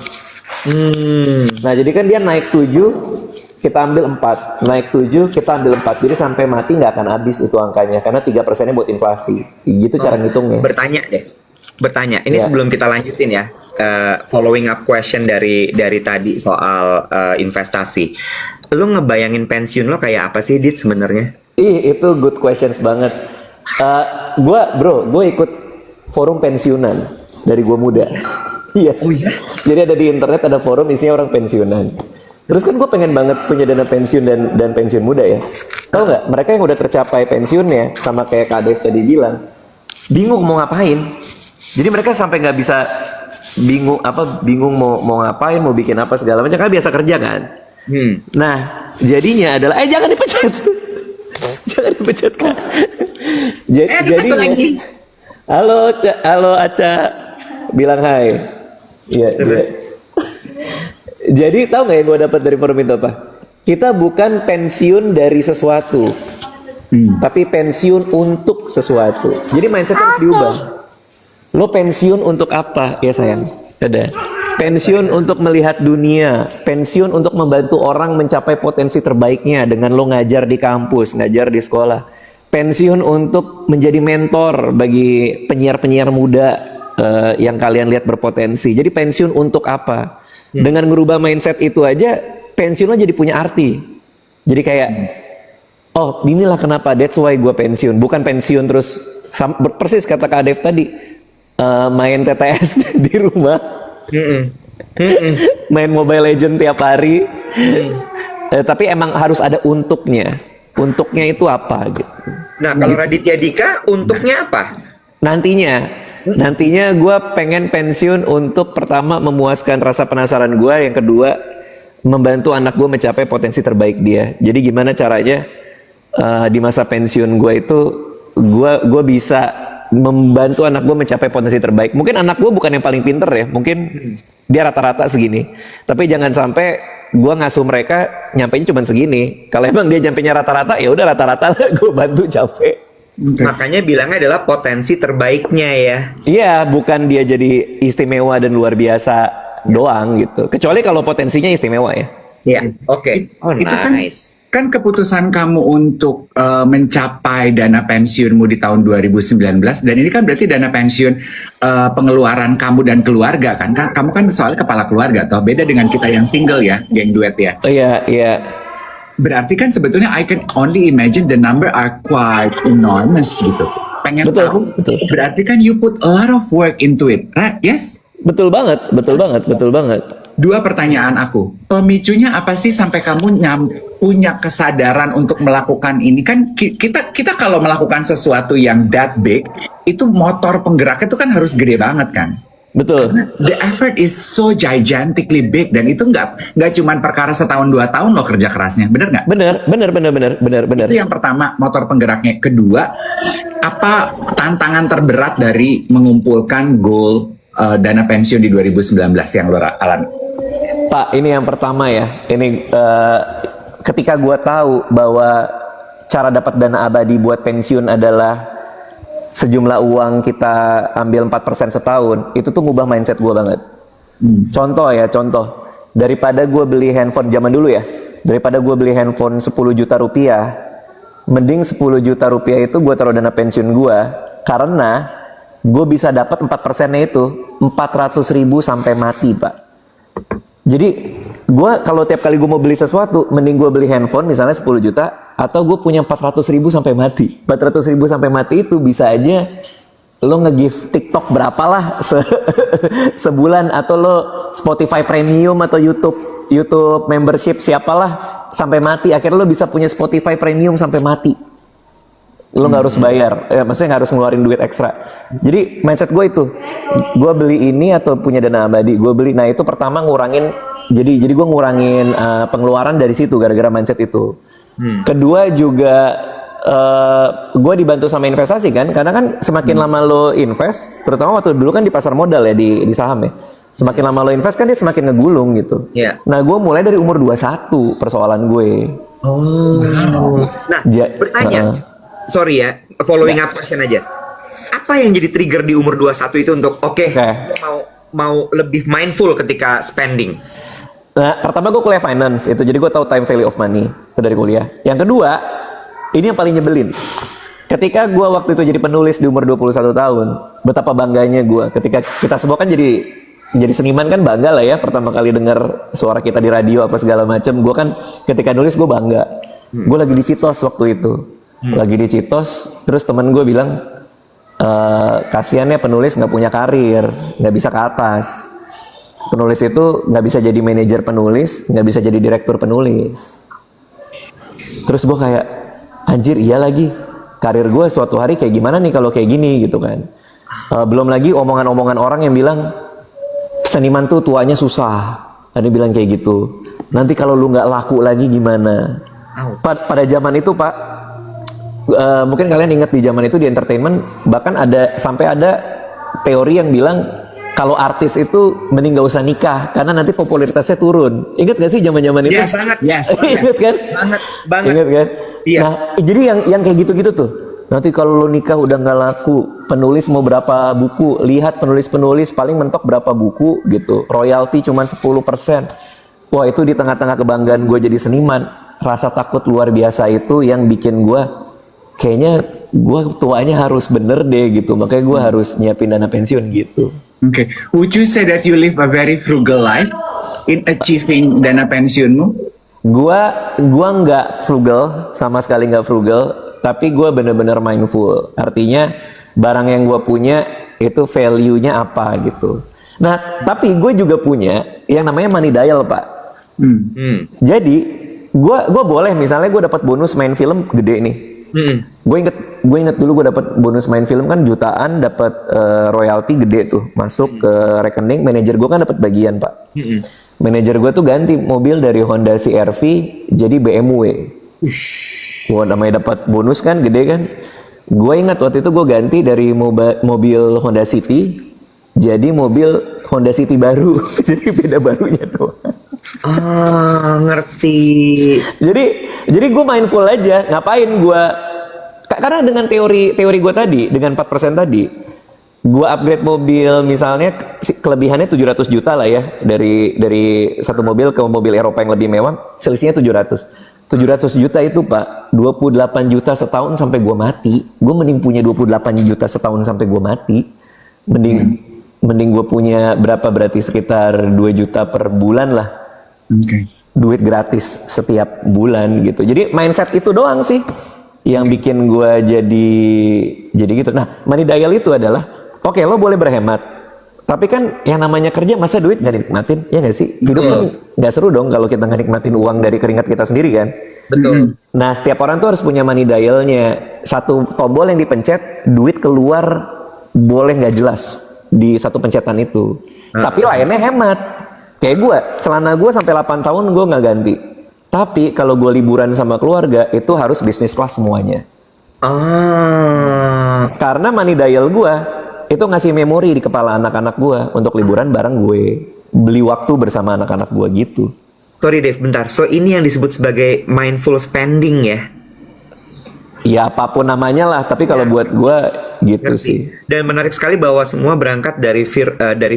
Nah, jadi kan dia naik 7, kita ambil 4, naik 7, kita ambil 4. Jadi sampai mati nggak akan habis itu angkanya, karena 3%-nya buat inflasi. Gitu cara ngitungnya. Bertanya. Ini Ya. sebelum kita lanjutin ya, following up question dari tadi soal investasi. Lo ngebayangin pensiun lo kayak apa sih, Dit, sebenarnya? Itu good questions banget. Gue ikut forum pensiunan dari gue muda. Iya. Oh iya? Jadi ada di internet ada forum isinya orang pensiunan. Terus kan gue pengen banget punya dana pensiun dan pensiun muda ya. Tahu nggak? Mereka yang udah tercapai pensiunnya sama kayak Kak Dev tadi bilang, bingung mau ngapain. Jadi mereka sampai nggak bisa bingung mau ngapain, mau bikin apa segala macam. Kan biasa kerja kan. Nah, jadinya adalah jangan dipecat. Jangan dipecat Kak. Jadinya, lagi. Halo Aca, bilang hai. Iya. Jadi tahu nggak yang gue dapat dari forum itu apa? Kita bukan pensiun dari sesuatu, tapi pensiun untuk sesuatu. Jadi mindset harus diubah. Lo pensiun untuk apa ya sayang? Ada. Pensiun untuk melihat dunia, pensiun untuk membantu orang mencapai potensi terbaiknya dengan lo ngajar di kampus, ngajar di sekolah. Pensiun untuk menjadi mentor bagi penyiar-penyiar muda yang kalian lihat berpotensi. Jadi pensiun untuk apa? Dengan merubah mindset itu aja, pensiun lo jadi punya arti. Jadi kayak, oh inilah kenapa, that's why gue pensiun. Bukan pensiun terus, persis kata Kak Dev tadi, main TTS di rumah, main Mobile Legend tiap hari. Tapi emang harus ada untuknya. Untuknya itu apa gitu. Nah, kalau Raditya Dika, untuknya apa? Nantinya gue pengen pensiun untuk pertama memuaskan rasa penasaran gue, yang kedua membantu anak gue mencapai potensi terbaik dia. Jadi gimana caranya di masa pensiun gue itu gue bisa membantu anak gue mencapai potensi terbaik. Mungkin anak gue bukan yang paling pinter ya, mungkin dia rata-rata segini. Tapi jangan sampai gue ngasuh mereka nyampainya cuma segini. Kalau emang dia nyampainya rata-rata, ya udah rata-rata gue bantu capek. Makanya bilangnya adalah potensi terbaiknya ya. Iya, bukan dia jadi istimewa dan luar biasa doang gitu. Kecuali kalau potensinya istimewa ya. Iya, oke. Oh, Itu nice. kan keputusan kamu untuk mencapai dana pensiunmu di tahun 2019, dan ini kan berarti dana pensiun pengeluaran kamu dan keluarga kan? Kamu kan soalnya kepala keluarga, toh beda dengan kita yang single ya, geng duet ya. Oh iya. Berarti kan sebetulnya I can only imagine the number are quite enormous gitu. Pengen tahu, berarti kan you put a lot of work into it, right? Yes? Betul banget. Dua pertanyaan aku. Pemicunya apa sih sampai kamu punya kesadaran untuk melakukan ini? Kan kita kalau melakukan sesuatu yang that big, itu motor penggeraknya itu kan harus gede banget kan? Betul. The effort is so gigantically big, dan itu nggak cuma perkara setahun 2 tahun lo kerja kerasnya, bener nggak? Bener. Itu yang pertama, motor penggeraknya. Kedua, apa tantangan terberat dari mengumpulkan goal dana pensiun di 2019 yang lo alami? Pak, ini yang pertama ya. Ini ketika gua tahu bahwa cara dapat dana abadi buat pensiun adalah sejumlah uang kita ambil 4% setahun, itu tuh ngubah mindset gue banget. Contoh. Daripada gue beli handphone zaman dulu ya, daripada gue beli handphone 10 juta rupiah, mending 10 juta rupiah itu gue taruh dana pensiun gue, karena gue bisa dapat 4%-nya itu 400.000 sampai mati, Pak. Jadi gue kalau tiap kali gue mau beli sesuatu, mending gue beli handphone misalnya 10 juta, atau gue punya 400.000 sampai mati. 400.000 sampai mati itu bisa aja lo nge-give TikTok berapalah sebulan, atau lo Spotify Premium atau YouTube membership siapalah sampai mati. Akhirnya lo bisa punya Spotify Premium sampai mati. Lo nggak harus bayar, maksudnya nggak harus ngeluarin duit ekstra. Jadi mindset gue itu, gue beli ini atau punya dana abadi, gue beli. Nah itu pertama ngurangin, jadi gue ngurangin pengeluaran dari situ gara-gara mindset itu. Kedua juga gue dibantu sama investasi kan, karena kan semakin lama lo invest, terutama waktu dulu kan di pasar modal ya di saham ya. Semakin lama lo invest kan dia semakin ngegulung gitu. Iya. Nah gue mulai dari umur 21 persoalan gue. Nah, bertanya, sorry ya, following up question aja. Apa yang jadi trigger di umur 21 itu untuk gua mau lebih mindful ketika spending? Nah, pertama gue kuliah finance itu, jadi gue tahu time value of money itu dari kuliah. Yang kedua, ini yang paling nyebelin. Ketika gue waktu itu jadi penulis di umur 21 tahun, betapa bangganya gue ketika kita semua kan jadi seniman kan bangga lah ya, pertama kali dengar suara kita di radio apa segala macam. Gue kan ketika nulis gue bangga. Gue lagi di Citos waktu itu. Lagi di Citos, terus temen gue bilang, kasiannya penulis nggak punya karir, nggak bisa ke atas. Penulis itu nggak bisa jadi manajer penulis, nggak bisa jadi direktur penulis. Terus gue kayak, anjir iya lagi, karir gue suatu hari kayak gimana nih kalau kayak gini gitu kan. Belum lagi omongan-omongan orang yang bilang, seniman tuh tuanya susah. Ada bilang kayak gitu. Nanti kalau lu nggak laku lagi gimana? Pada zaman itu Pak, mungkin kalian ingat di zaman itu di entertainment bahkan sampai ada teori yang bilang kalau artis itu mending gak usah nikah karena nanti popularitasnya turun. Ingat gak sih zaman-zaman itu? Yes, banget. Ingat kan? Banget. Ingat kan? Iya. Nah, jadi yang kayak gitu-gitu tuh. Nanti kalau lo nikah udah nggak laku, penulis mau berapa buku? Lihat penulis-penulis paling mentok berapa buku gitu. Royalti cuma 10%. Wah, itu di tengah-tengah kebanggaan gue jadi seniman. Rasa takut luar biasa itu yang bikin gue kayaknya gue tuanya harus bener deh gitu. Makanya gue harus nyiapin dana pensiun gitu. Okay. Would you say that you live a very frugal life in achieving dana pensiunmu? Gua nggak frugal, sama sekali nggak frugal, tapi gue bener-bener mindful. Artinya barang yang gue punya itu value-nya apa gitu. Nah, tapi gue juga punya yang namanya money dial, Pak. Jadi gue boleh misalnya gue dapat bonus main film gede nih. Gue inget dulu gue dapat bonus main film kan jutaan, dapat royalti gede tuh masuk ke rekening. Manajer gue kan dapat bagian, Pak. Manajer gue tuh ganti mobil dari Honda CR-V jadi BMW. Wah, namanya dapat bonus kan gede kan. Gue ingat waktu itu gue ganti dari mobil Honda City jadi mobil Honda City baru. Jadi beda barunya tuh. Ngerti. Jadi gue mindful aja. Ngapain gue? Karena dengan teori gue tadi, dengan 4% tadi, gue upgrade mobil misalnya kelebihannya 700 juta lah ya, dari satu mobil ke mobil Eropa yang lebih mewah, selisihnya 700 juta itu Pak, 28 juta setahun sampai gue mati. Gue mending punya 28 juta setahun sampai gue mati, mending gue punya berapa, berarti sekitar 2 juta per bulan lah. Duit gratis setiap bulan gitu. Jadi mindset itu doang sih yang bikin gue jadi gitu. Nah, money dial itu adalah oke, lo boleh berhemat, tapi kan yang namanya kerja masa duit gak dinikmatin, ya gak sih? Hidup kan gak seru dong kalau kita gak nikmatin uang dari keringat kita sendiri kan? Betul. Nah, setiap orang tuh harus punya money dialnya. Satu tombol yang dipencet, duit keluar boleh gak jelas di satu pencetan itu. Tapi lainnya hemat. Kayak gue, celana gue sampai 8 tahun gue gak ganti. Tapi kalau gue liburan sama keluarga, itu harus bisnis kelas semuanya. Karena money dial gue itu ngasih memori di kepala anak-anak gue untuk liburan bareng gue, beli waktu bersama anak-anak gue gitu. Sorry Dave, bentar. So ini yang disebut sebagai mindful spending ya? Ya apapun namanya lah, tapi kalau buat gue gitu Ngerti. sih. Dan menarik sekali bahwa semua berangkat dari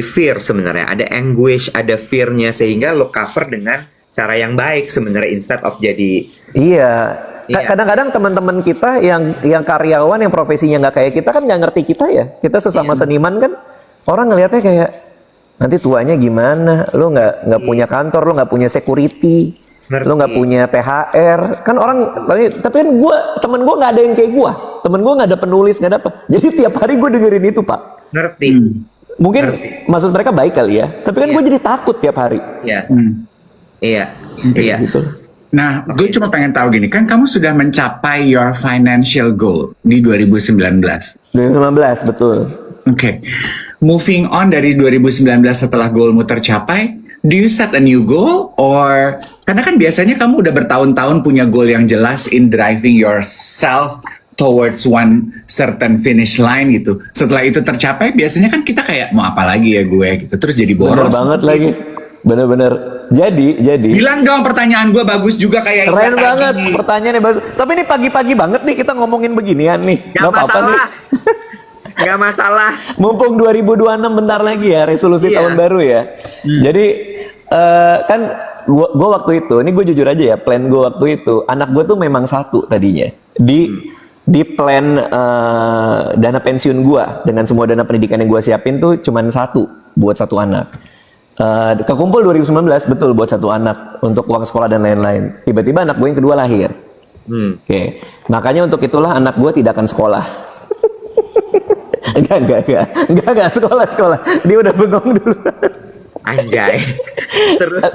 fear sebenarnya. Ada anguish, ada fear-nya, sehingga lo cover dengan cara yang baik sebenarnya instead of jadi. Iya. Iya. Kadang-kadang teman-teman kita yang karyawan, yang profesinya nggak kayak kita kan nggak ngerti kita ya. Kita sesama seniman kan orang ngelihatnya kayak nanti tuanya gimana? Lo nggak punya kantor, lo nggak punya security, lo nggak punya THR. Kan orang tapi kan temen gue nggak ada yang kayak gue. Temen gue nggak ada penulis, nggak ada apa. Jadi tiap hari gue dengerin itu Pak. Ngerti. Mungkin maksud mereka baik kali ya. Tapi kan gue jadi takut tiap hari. Iya. Iya. Iya. Gitu. Nah, gue cuma pengen tahu gini, kan kamu sudah mencapai your financial goal di 2019. 2019, betul. Oke. Moving on dari 2019 setelah goalmu tercapai, do you set a new goal or karena kan biasanya kamu udah bertahun-tahun punya goal yang jelas in driving yourself towards one certain finish line gitu. Setelah itu tercapai, biasanya kan kita kayak mau apa lagi ya gue gitu. Terus jadi Bener boros. banget lagi. Bener-bener. Jadi. Bilang dong pertanyaan gue bagus juga kayak Keren ini banget tadi. pertanyaannya bagus. Tapi ini pagi-pagi banget nih kita ngomongin beginian nih. Gak masalah. Gak masalah. Mumpung 2026 bentar lagi ya resolusi Iya. tahun baru ya. Jadi kan gua waktu itu, ini gue jujur aja ya, plan gue waktu itu, anak gue tuh memang satu tadinya di plan dana pensiun gue dengan semua dana pendidikan yang gue siapin tuh cuman satu buat satu anak. Kekumpul 2019 betul buat satu anak untuk uang sekolah dan lain-lain. Tiba-tiba anak gue yang kedua lahir. Oke, makanya untuk itulah anak gue tidak akan sekolah. Enggak sekolah. Dia udah bengong dulu. Anjay. Terus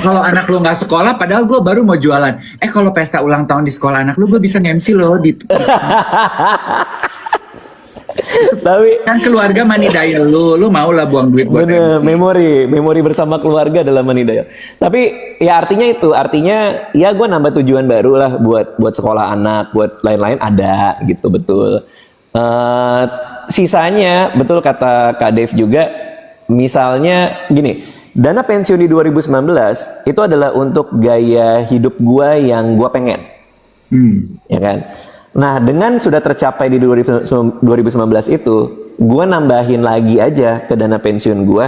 Kalau anak lu nggak sekolah, padahal gue baru mau jualan. Kalau pesta ulang tahun di sekolah anak lu, gue bisa nge-MC loh di Tapi kan keluarga money dial lu mau lah buang duit buat bener, MC. memori bersama keluarga adalah money dial. Tapi ya artinya ya gue nambah tujuan baru lah buat sekolah anak, buat lain-lain ada gitu betul. Sisanya betul kata Kak Dev juga, misalnya gini, dana pensiun di 2019 itu adalah untuk gaya hidup gue yang gue pengen, ya kan. Nah, dengan sudah tercapai di 2019 itu, gue nambahin lagi aja ke dana pensiun gue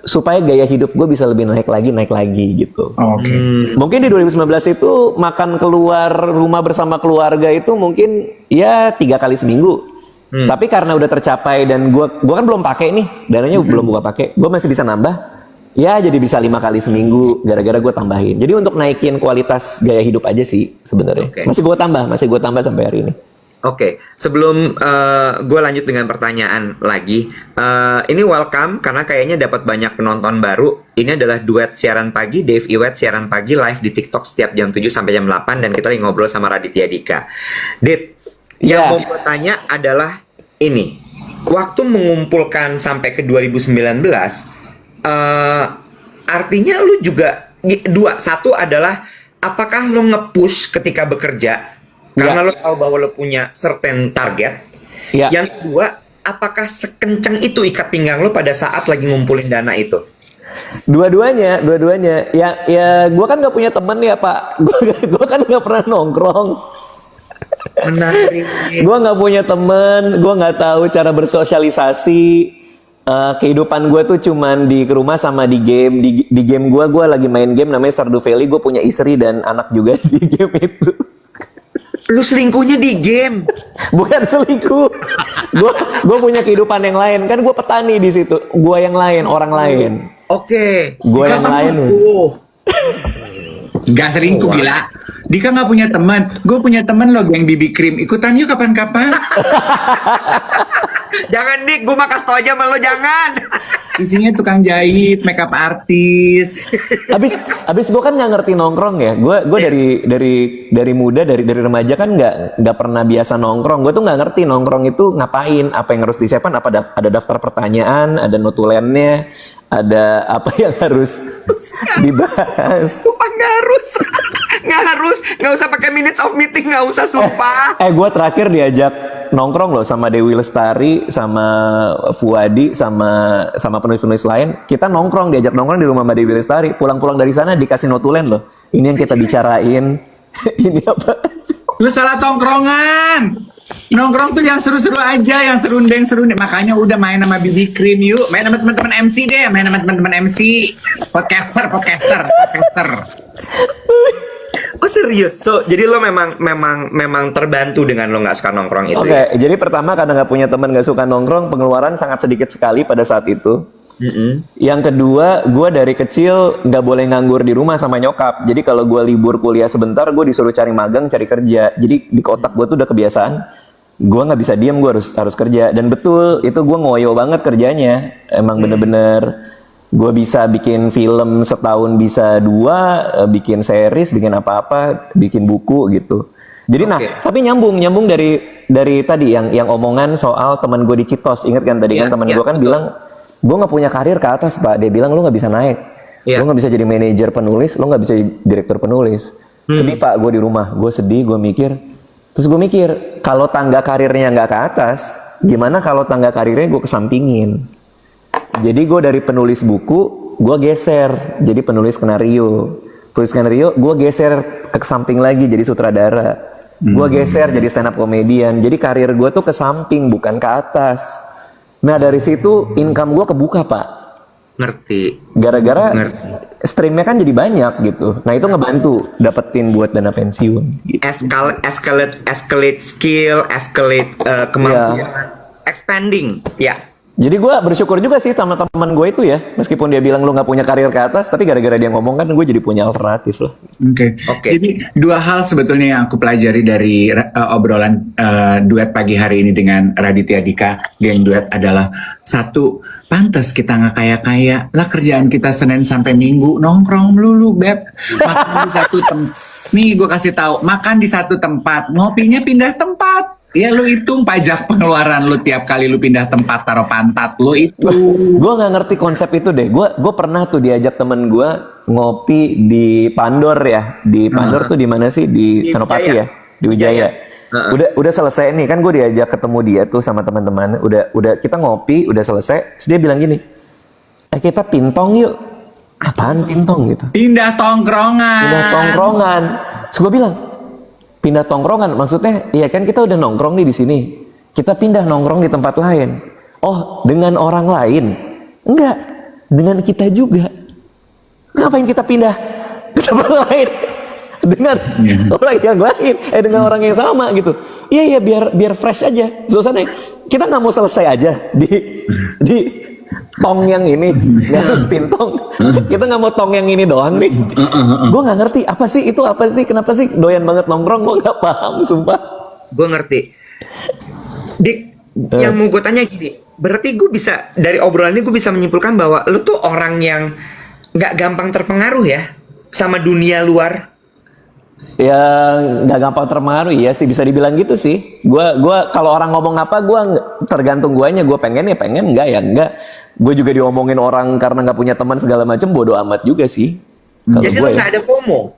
supaya gaya hidup gue bisa lebih naik lagi gitu. Oke. Mungkin di 2019 itu makan keluar rumah bersama keluarga itu mungkin ya 3 kali seminggu. Tapi karena udah tercapai dan gue kan belum pakai nih, dananya belum gue pakai, gue masih bisa nambah. Ya jadi bisa 5 kali seminggu gara-gara gue tambahin. Jadi untuk naikin kualitas gaya hidup aja sih sebenarnya. Oke. Masih gue tambah sampai hari ini. Oke, sebelum gue lanjut dengan pertanyaan lagi, ini welcome karena kayaknya dapat banyak penonton baru. Ini adalah duet siaran pagi, Dave Iwet siaran pagi live di TikTok setiap jam 7 sampai jam 8 dan kita lagi ngobrol sama Raditya Dika. Dit, Ya. yang mau gue tanya adalah ini, waktu mengumpulkan sampai ke 2019, artinya lu juga satu adalah apakah lu nge-push ketika bekerja karena lu tahu bahwa lu punya certain target. Ya. Yang kedua, apakah sekenceng itu ikat pinggang lu pada saat lagi ngumpulin dana itu? Dua-duanya. Ya gue kan nggak punya temen ya Pak. Gue kan nggak pernah nongkrong. Menarik. Gue nggak punya temen. Gue nggak tahu cara bersosialisasi. Kehidupan gue tuh cuman di rumah sama di game. Di game gue lagi main game namanya Stardew Valley. Gue punya istri dan anak juga di game itu. Lu selingkuhnya di game. Bukan selingkuh. Gue punya kehidupan yang lain. Kan gue petani di situ. Gue yang lain, orang lain. Oke. Gue yang lain. Gak selingkuh gila. Dika gak punya teman. Gue punya teman loh geng BB Cream. Ikutan yuk kapan-kapan. Jangan Dik, gue mah kasih tau aja sama lo, jangan. Isinya tukang jahit, makeup artis. Abis gue kan nggak ngerti nongkrong ya. Gue dari muda dari remaja kan nggak pernah biasa nongkrong. Gue tuh nggak ngerti nongkrong itu ngapain, apa yang harus disiapkan, apa ada daftar pertanyaan, ada notulennya, ada apa yang harus dibahas. Sumpah nggak usah pakai minutes of meeting, nggak usah sumpah. Gue terakhir diajak nongkrong loh sama Dewi Lestari, sama Fuadi, sama penulis-penulis lain. Kita diajak nongkrong di rumah Mbak Dewi Lestari. Pulang-pulang dari sana dikasih notulen loh. Ini yang kita bicarain. Ini apa? Lu salah tongkrongan. Nongkrong tuh yang seru-seru aja, yang serundeng. Makanya udah main sama BB Cream yuk. Main sama teman-teman MC deh, main sama teman-teman MC. Podcaster. Oh serius? So, jadi lo memang terbantu dengan lo nggak suka nongkrong itu. Oke, jadi pertama karena nggak punya teman nggak suka nongkrong, pengeluaran sangat sedikit sekali pada saat itu. Yang kedua, gue dari kecil nggak boleh nganggur di rumah sama nyokap. Jadi kalau gue libur kuliah sebentar, gue disuruh cari magang, cari kerja. Jadi di otak gue tuh udah kebiasaan. Gue nggak bisa diem, gue harus kerja. Dan betul, itu gue ngoyo banget kerjanya. Emang bener-bener Gue bisa bikin film setahun bisa 2, bikin series, bikin apa-apa, bikin buku gitu. Jadi nah, tapi nyambung dari tadi yang omongan soal teman gue di Citos. Ingat kan tadi kan teman gue kan bilang, gue nggak punya karir ke atas Pak. Dia bilang lu nggak bisa naik, lu nggak bisa jadi manajer penulis, lu nggak bisa jadi direktur penulis. Sedih Pak, gue di rumah, gue sedih, gue mikir. Terus gue mikir, kalau tangga karirnya nggak ke atas, gimana kalau tangga karirnya gue kesampingin? Jadi gue dari penulis buku, gue geser jadi penulis skenario. Penulis skenario, gue geser ke samping lagi jadi sutradara. Gue geser jadi stand up comedian. Jadi karir gue tuh ke samping, bukan ke atas. Nah dari situ income gue kebuka Pak. Ngerti. Gara-gara streamnya kan jadi banyak gitu. Nah itu ngebantu dapetin buat dana pensiun. Gitu. Escalate skill, escalate kemampuan, expanding. Ya. Jadi gue bersyukur juga sih sama teman gue itu ya. Meskipun dia bilang lu gak punya karir ke atas, tapi gara-gara dia ngomong kan gue jadi punya alternatif loh. Oke. Jadi dua hal sebetulnya yang aku pelajari dari obrolan duet pagi hari ini dengan Raditya Dika, geng duet adalah satu, pantas kita nggak kaya-kaya lah, kerjaan kita Senin sampai Minggu nongkrong melulu beb, makan di satu nih gue kasih tahu, makan di satu tempat, ngopinya pindah tempat. Ya lu hitung pajak pengeluaran lu tiap kali lu pindah tempat taruh pantat lu itu. Gue nggak ngerti konsep itu deh. Gue pernah tuh diajak temen gue ngopi di Pandor ya. Di Pandor tuh di mana sih? Di Senopati ya, di Wijaya. Udah selesai nih kan, gue diajak ketemu dia tuh sama teman-teman. Udah kita ngopi, udah selesai. Terus dia bilang gini, kita pintong yuk. Apaan pintong gitu? Pindah tongkrongan. Terus gue bilang, pindah tongkrongan maksudnya iya kan kita udah nongkrong nih di sini, kita pindah nongkrong di tempat lain. Oh, dengan orang lain? Enggak, dengan kita juga. Ngapain kita pindah ke tempat lain dengan orang yang lain, dengan orang yang sama gitu. Iya biar fresh aja suasana. Kita nggak mau selesai aja di tong yang ini, nggak harus pintong. Kita nggak mau tong yang ini doang nih. Gue nggak ngerti apa sih itu, apa sih, kenapa sih doyan banget nongkrong. Gue nggak paham sumpah. Gue ngerti. Dik, yang mau gue tanya gini, berarti gue bisa dari obrolan ini gue bisa menyimpulkan bahwa lu tuh orang yang nggak gampang terpengaruh ya sama dunia luar. Ya nggak gampang terpengaruh ya sih, bisa dibilang gitu sih. Gua kalau orang ngomong apa, tergantung guanya. Gue pengen ya pengen, enggak ya enggak. Gue juga diomongin orang karena nggak punya teman segala macam, bodo amat juga sih. Jadi lu nggak ada FOMO?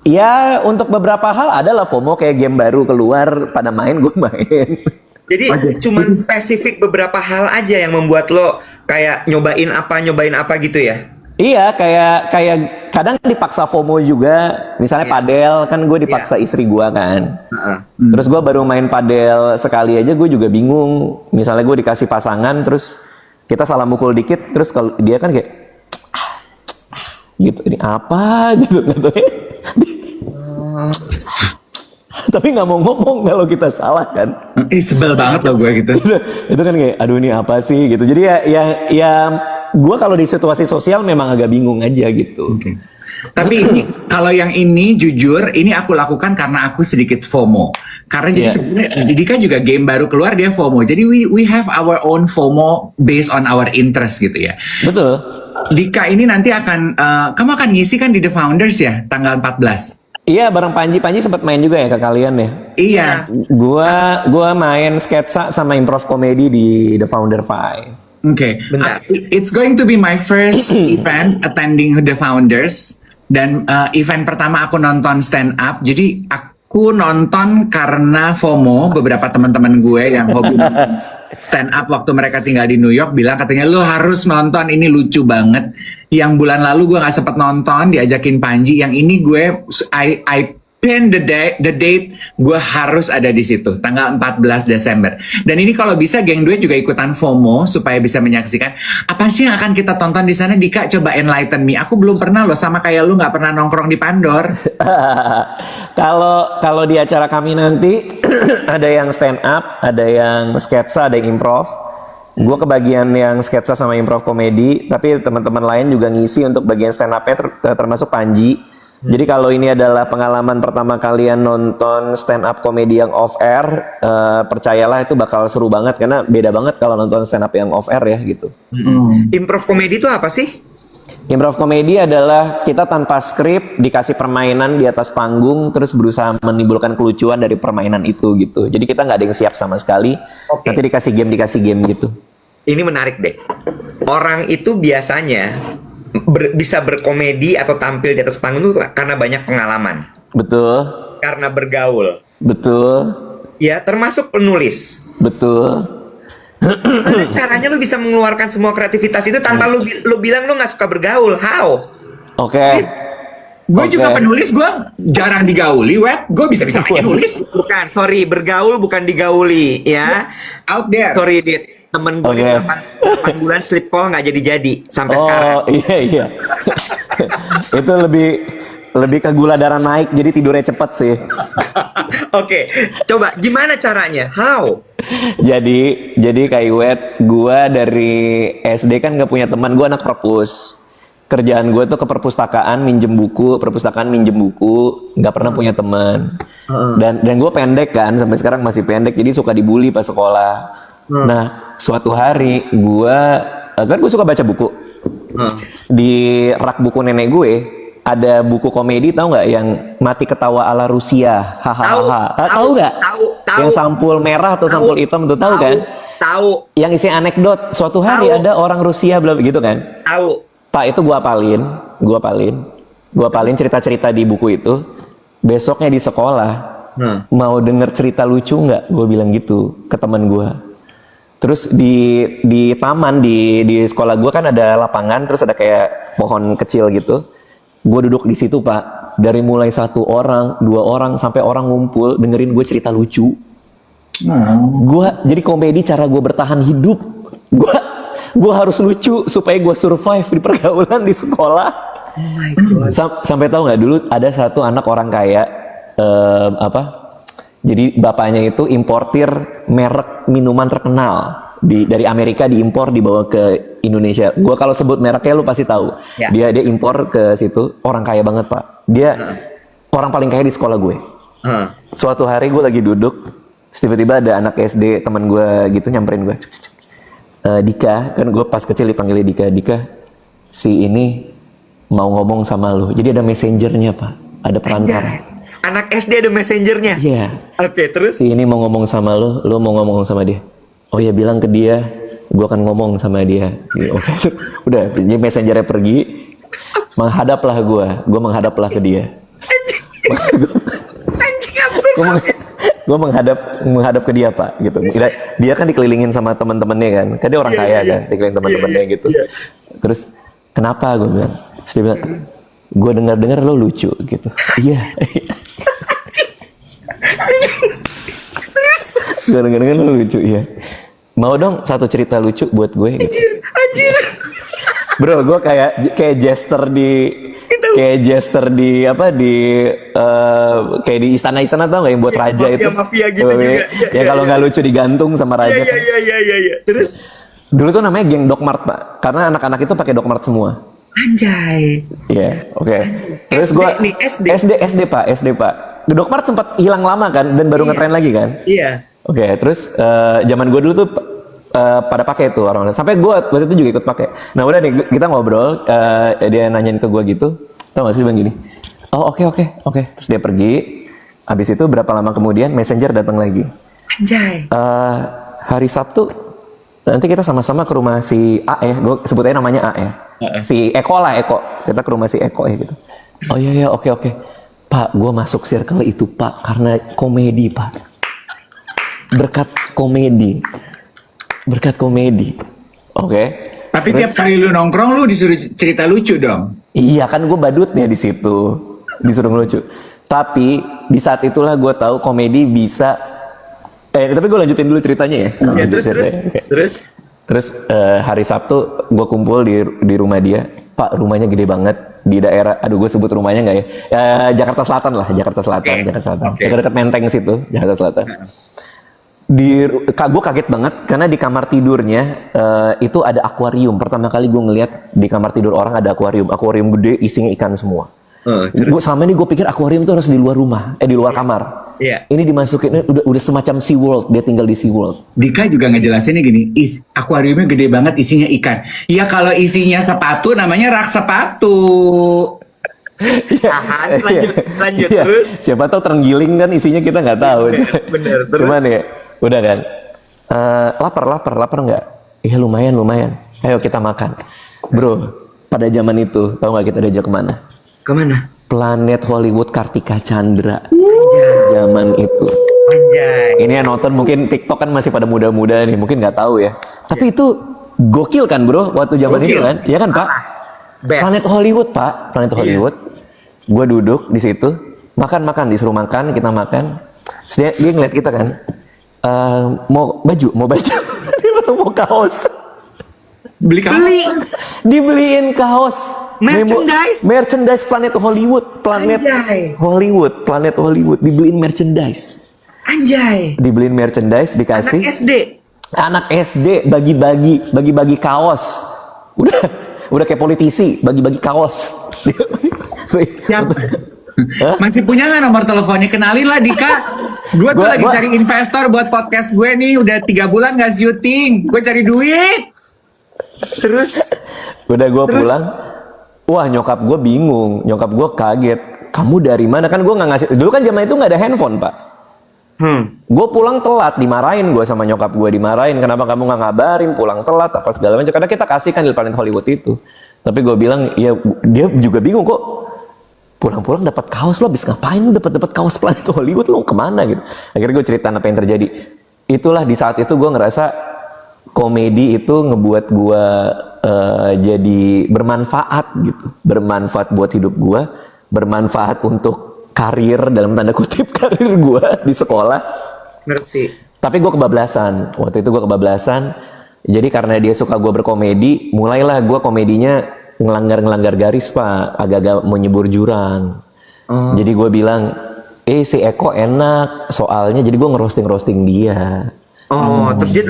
Ya untuk beberapa hal adalah FOMO, kayak game baru keluar pada main gue main. Jadi cuman spesifik beberapa hal aja yang membuat lo kayak nyobain apa gitu ya? Iya, kayak kadang dipaksa FOMO juga. Misalnya padel, kan gue dipaksa istri gue kan. Terus gue baru main padel sekali aja, gue juga bingung. Misalnya gue dikasih pasangan, terus kita salah mukul dikit, terus kalau dia kan kayak gitu, ini apa gitu gitu. Tapi nggak mau ngomong kalau kita salah kan. Sebel banget loh gue gitu. Itu kan kayak, aduh ini apa sih gitu. Jadi ya gue kalau di situasi sosial memang agak bingung aja gitu. Okay. Tapi ini kalau yang ini jujur, ini aku lakukan karena aku sedikit FOMO. Karena jadi sebenarnya Dika juga game baru keluar dia FOMO. Jadi we have our own FOMO based on our interest gitu ya. Betul. Dika ini nanti akan kamu akan ngisi kan di The Founders ya tanggal 14. Iya, bareng Panji sempat main juga ya ke kalian ya. Iya. Gua main sketsa sama improv komedi di The Founder 5. Oke, it's going to be my first event attending The Founders, dan event pertama aku nonton stand up. Jadi aku nonton karena FOMO. Beberapa teman-teman gue yang hobi stand up waktu mereka tinggal di New York bilang katanya lu harus nonton, ini lucu banget. Yang bulan lalu gue nggak sempet nonton, diajakin Panji. Yang ini gue I pin the date, gue harus ada di situ tanggal 14 Desember. Dan ini kalau bisa geng duet juga ikutan FOMO supaya bisa menyaksikan apa sih yang akan kita tonton di sana. Dika, coba enlighten me. Aku belum pernah loh, sama kayak lu nggak pernah nongkrong di Pandor. Kalau di acara kami nanti ada yang stand up, ada yang sketsa, ada yang improv. Gue kebagian yang sketsa sama improv komedi, tapi teman-teman lain juga ngisi untuk bagian stand up-nya termasuk Panji. Jadi kalau ini adalah pengalaman pertama kalian nonton stand up comedy yang off air, percayalah itu bakal seru banget karena beda banget kalau nonton stand up yang off air ya gitu. Improv komedi itu apa sih? Improv comedy adalah kita tanpa skrip dikasih permainan di atas panggung terus berusaha menimbulkan kelucuan dari permainan itu gitu. Jadi kita nggak ada yang siap sama sekali. Oke. Nanti dikasih game gitu. Ini menarik deh. Orang itu biasanya bisa berkomedi atau tampil di atas panggung itu karena banyak pengalaman, Betul, karena bergaul, betul, ya termasuk penulis. betul. Gimana caranya lu bisa mengeluarkan semua kreativitas itu tanpa lu bilang lu nggak suka bergaul? How? Oke. Gue Oke. juga penulis, gue jarang digauli, wet. Gue bisa-bisa aja nulis. Bukan, sorry, bergaul bukan digauli, ya. Out there. Sorry, Dit. Temen gue Oke. 8 bulan slip call nggak jadi sampai sekarang. Oh iya. Itu lebih ke gula darah naik jadi tidurnya cepet sih. Oke, coba gimana caranya? How? Jadi kayak Iwet, gua dari SD kan nggak punya teman, gua anak perpus. Kerjaan gue tuh ke perpustakaan minjem buku, nggak pernah punya teman. Dan gue pendek kan, sampai sekarang masih pendek, jadi suka dibully pas sekolah. Nah, suatu hari gue suka baca buku. Di rak buku nenek gue ada buku komedi, tahu nggak, yang Mati Ketawa ala Rusia, hahaha. Tahu nggak? Tahu. Yang sampul merah atau sampul hitam tuh, tahu kan? Tahu. Yang isi anekdot, suatu hari Tahu. ada orang Rusia belum gitu kan? Tahu. Pak, itu gua apalin cerita-cerita di buku itu. Besoknya di sekolah, mau denger cerita lucu nggak? Gue bilang gitu ke teman gua. Terus di taman di sekolah gua kan ada lapangan, terus ada kayak pohon kecil gitu. Gue duduk di situ, Pak. Dari mulai 1 orang, 2 orang, sampai orang ngumpul dengerin gue cerita lucu. Gua jadi komedi cara gue bertahan hidup. Gue harus lucu supaya gue survive di pergaulan di sekolah. Oh my god. Sampai tahu nggak, dulu ada satu anak orang kaya, jadi bapaknya itu importir merek minuman terkenal dari Amerika, diimpor dibawa ke Indonesia. Gua kalau sebut mereknya lu pasti tahu. Ya. Dia impor ke situ, orang kaya banget, Pak. Dia orang paling kaya di sekolah gue. Suatu hari gue lagi duduk, tiba-tiba ada anak SD teman gue gitu nyamperin gue. Dika, kan gue pas kecil dipanggilnya Dika, si ini mau ngomong sama lu. Jadi ada messengernya, Pak. Ada perantara. Anak SD ada messengernya. Iya. Oke, terus? Si ini mau ngomong sama lu mau ngomong sama dia. Oh ya, bilang ke dia, gue akan ngomong sama dia. Oke. Udah, jadi messengernya pergi, menghadaplah gue menghadaplah ke dia. Anjing absurd. Gue menghadap ke dia, Pak, gitu. Dia kan dikelilingin sama teman-temannya kan dia orang kaya kan, dikelilingin teman-temannya gitu. Terus kenapa, gue bilang. Terus dia bilang, gue dengar lo lucu gitu. Iya. Gue dengar lo lucu, iya. Mau dong satu cerita lucu buat gue gitu. Anjir. Bro, gue kayak jester di kayak di istana tau nggak, yang buat Iya, raja itu mafia gitu juga. Ya kalau nggak lucu digantung sama raja kan. Iya. Terus? Dulu tuh namanya geng Dokmart, Pak, karena anak-anak itu pakai Dokmart semua. Anjay. Iya, oke. Terus SD gue nih, SD. SD Pak. Dokmart sempat hilang lama kan, dan baru ngetren lagi kan. Iya. Oke, terus zaman gue dulu tuh pada pakai tuh orang-orang. Sampai gue waktu itu juga ikut pakai. Nah udah nih, kita ngobrol, dia nanyain ke gue gitu. Tau gak sih, dia bilang gini, oh oke. Terus dia pergi. Habis itu berapa lama kemudian Messenger datang lagi. Anjay. Hari Sabtu nanti kita sama-sama ke rumah si A ya. Gue sebut aja namanya A ya. Si Eko lah, Eko. Kita ke rumah si Eko ya gitu. Oh iya, oke. Pak, gue masuk circle itu, Pak, karena komedi, Pak. Berkat komedi. Oke. Tapi tiap kali lu nongkrong, lu disuruh cerita lucu dong. Iya, kan gue badutnya di situ, disuruh ngelucu. Tapi di saat itulah gue tahu komedi bisa. Tapi gue lanjutin dulu ceritanya ya. Ya, terus. Oke. Terus? Terus hari Sabtu gue kumpul di rumah dia. Pak, rumahnya gede banget di daerah. Aduh, gue sebut rumahnya nggak ya? Jakarta Selatan lah, Jakarta Selatan. Oke. Dekat Menteng situ, Jakarta Selatan. Gue kaget banget karena di kamar tidurnya itu ada akuarium. Pertama kali gue ngeliat di kamar tidur orang ada akuarium gede, isinya ikan semua. Gue selama ini gue pikir akuarium tuh harus di luar rumah, di luar kamar. Iya. Ini dimasukin, udah semacam Sea World, dia tinggal di Sea World. Dika juga ngejelasinnya gini, akuariumnya gede banget isinya ikan. Ya kalau isinya sepatu namanya rak sepatu. Lanjut Iya, terus. siapa tahu terenggiling kan isinya kita nggak tahu. Bener, terus. Cuman ya, udah kan. Lapar nggak? Iya lumayan. Ayo kita makan, bro. Pada zaman itu, tahu nggak kita diajak kemana? Kemana? Planet Hollywood Kartika Chandra. Zaman itu. Anjay. Ini yang nonton mungkin TikTok kan masih pada muda-muda nih, mungkin nggak tahu ya. Tapi itu gokil kan bro, waktu zaman Gokil. itu kan? Iya kan Pak? Best. Planet Hollywood Pak, Planet Hollywood. Gue duduk di situ, makan, disuruh makan, kita makan. Terus dia ngeliat kita kan, mau baju. Dia mau kaos. Beli Dibeliin kaos. Merchandise Planet Hollywood. Anjay. Planet Hollywood. Dibeliin merchandise. Anjay. Dibeliin merchandise, dikasih. Anak SD bagi-bagi kaos. Udah kayak politisi, bagi-bagi kaos. Siapa? Masih punya nggak nomor teleponnya? Kenalin lah Dika. Gue tuh lagi cari investor buat podcast gue nih. Udah 3 bulan nggak syuting. Gue cari duit. Terus Udah gue pulang. Wah nyokap gue bingung. Nyokap gue kaget. Kamu dari mana? Kan gue nggak ngasih. Dulu kan zaman itu nggak ada handphone Pak. Gue pulang telat, dimarahin gue sama nyokap gue, dimarahin kenapa kamu nggak ngabarin pulang telat apa segala macam, karena kita kasihkan di Planet Hollywood itu. Tapi gue bilang ya, dia juga bingung kok pulang-pulang dapat kaos, lo habis ngapain lo dapat kaos Planet Hollywood, lo kemana gitu. Akhirnya gue cerita apa yang terjadi. Itulah di saat itu gue ngerasa komedi itu ngebuat gue jadi bermanfaat gitu, bermanfaat buat hidup gue, bermanfaat untuk karir dalam tanda kutip karir gue di sekolah. ngerti. Tapi gue kebablasan. Waktu itu gue kebablasan. Jadi karena dia suka gue berkomedi, mulailah gue komedinya ngelanggar garis Pak, agak-agak menyebur jurang. Jadi gue bilang, si Eko enak soalnya. Jadi gue ngerosting dia. Terus dia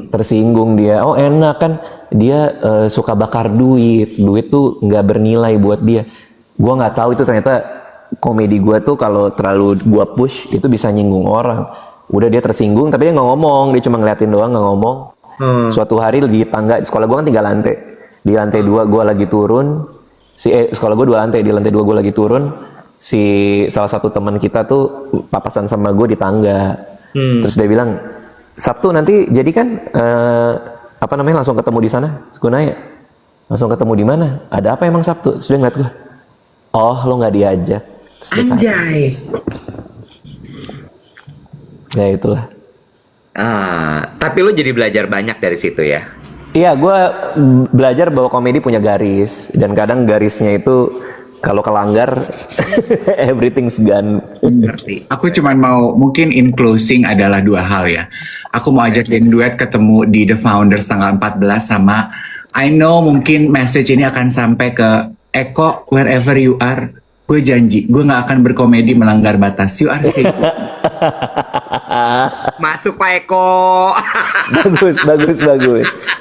Tersinggung dia. Oh enak kan, dia suka bakar duit tuh nggak bernilai buat dia. Gue nggak tahu itu ternyata komedi gue tuh kalau terlalu gue push itu bisa nyinggung orang. Udah dia tersinggung tapi dia nggak ngomong, dia cuma ngeliatin doang nggak ngomong. Suatu hari di tangga sekolah gue kan 3 lantai, di lantai 2 gue lagi turun, sekolah gue 2 lantai, di lantai 2 gue lagi turun, si salah satu teman kita tuh papasan sama gue di tangga. Terus dia bilang, Sabtu nanti jadi kan langsung ketemu di sana. Gue nanya, langsung ketemu di mana? Ada apa emang Sabtu? Terus dia ngeliat gue, oh lo nggak diajak. Anjay. Ya itulah. Tapi lo jadi belajar banyak dari situ ya? Iya, gue belajar bahwa komedi punya garis. Dan kadang garisnya itu kalau kelanggar, everything's gone. Ngerti. Aku cuma mau, mungkin in closing adalah 2 hal ya. Aku mau ajakin duet ketemu di The Founders tanggal 14 sama, I know mungkin message ini akan sampai ke Eko, wherever you are. Gue janji, gue gak akan berkomedi melanggar batas. You are safe. Masuk Pak Eko.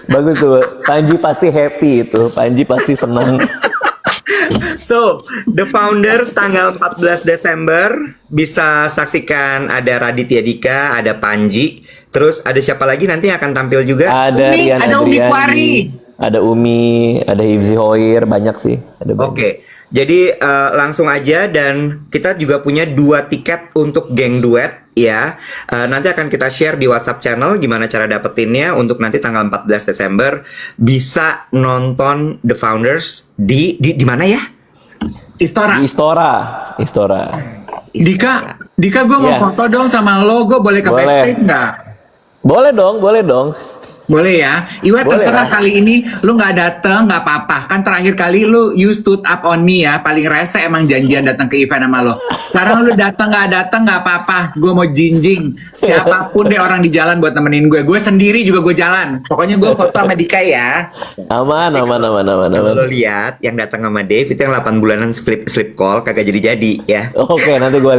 Bagus tuh. Panji pasti happy itu. Panji pasti senang. So, The Founders tanggal 14 Desember bisa saksikan ada Raditya Dika, ada Panji, terus ada siapa lagi nanti yang akan tampil juga? Ada Rian ada Umi Adriani, Kwari. ada Umi, ada Hifzi Hoir, banyak sih. Ada banyak. Oke, jadi langsung aja, dan kita juga punya 2 tiket untuk geng duet ya. Nanti akan kita share di WhatsApp channel gimana cara dapetinnya untuk nanti tanggal 14 Desember bisa nonton The Founders di mana ya? Istora. Istora. Dika gue mau Iya. foto dong sama lo. Gue boleh ke Boleh. backstage nggak? Boleh dong. Boleh ya. Iwa Boleh terserah lah. kali ini lu nggak dateng nggak apa-apa. Kan terakhir kali lu you stood up on me ya. Paling rese emang janjian datang ke event sama lo. Sekarang lu datang nggak apa-apa. Gue mau jinjing siapapun deh orang di jalan buat nemenin gue. Gue sendiri juga gue jalan. Pokoknya gue foto sama Dika ya. Aman. Kalau lo lihat yang datang sama Dave itu yang 8 bulanan slip call kagak jadi ya. Oke, nanti gue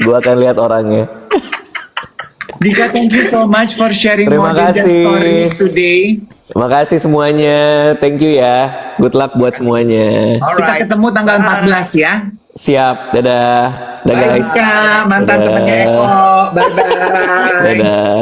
akan lihat orangnya. Dika, thank you so much for sharing Terima more than just kasih. stories today. Terima kasih semuanya. Thank you ya. Good luck buat semuanya. Kita Alright. ketemu tanggal 14 ya. Siap. Dadah. Dadah Bye guys. Dika, mantan Dadah. temannya Eko. Bye bye. Dadah.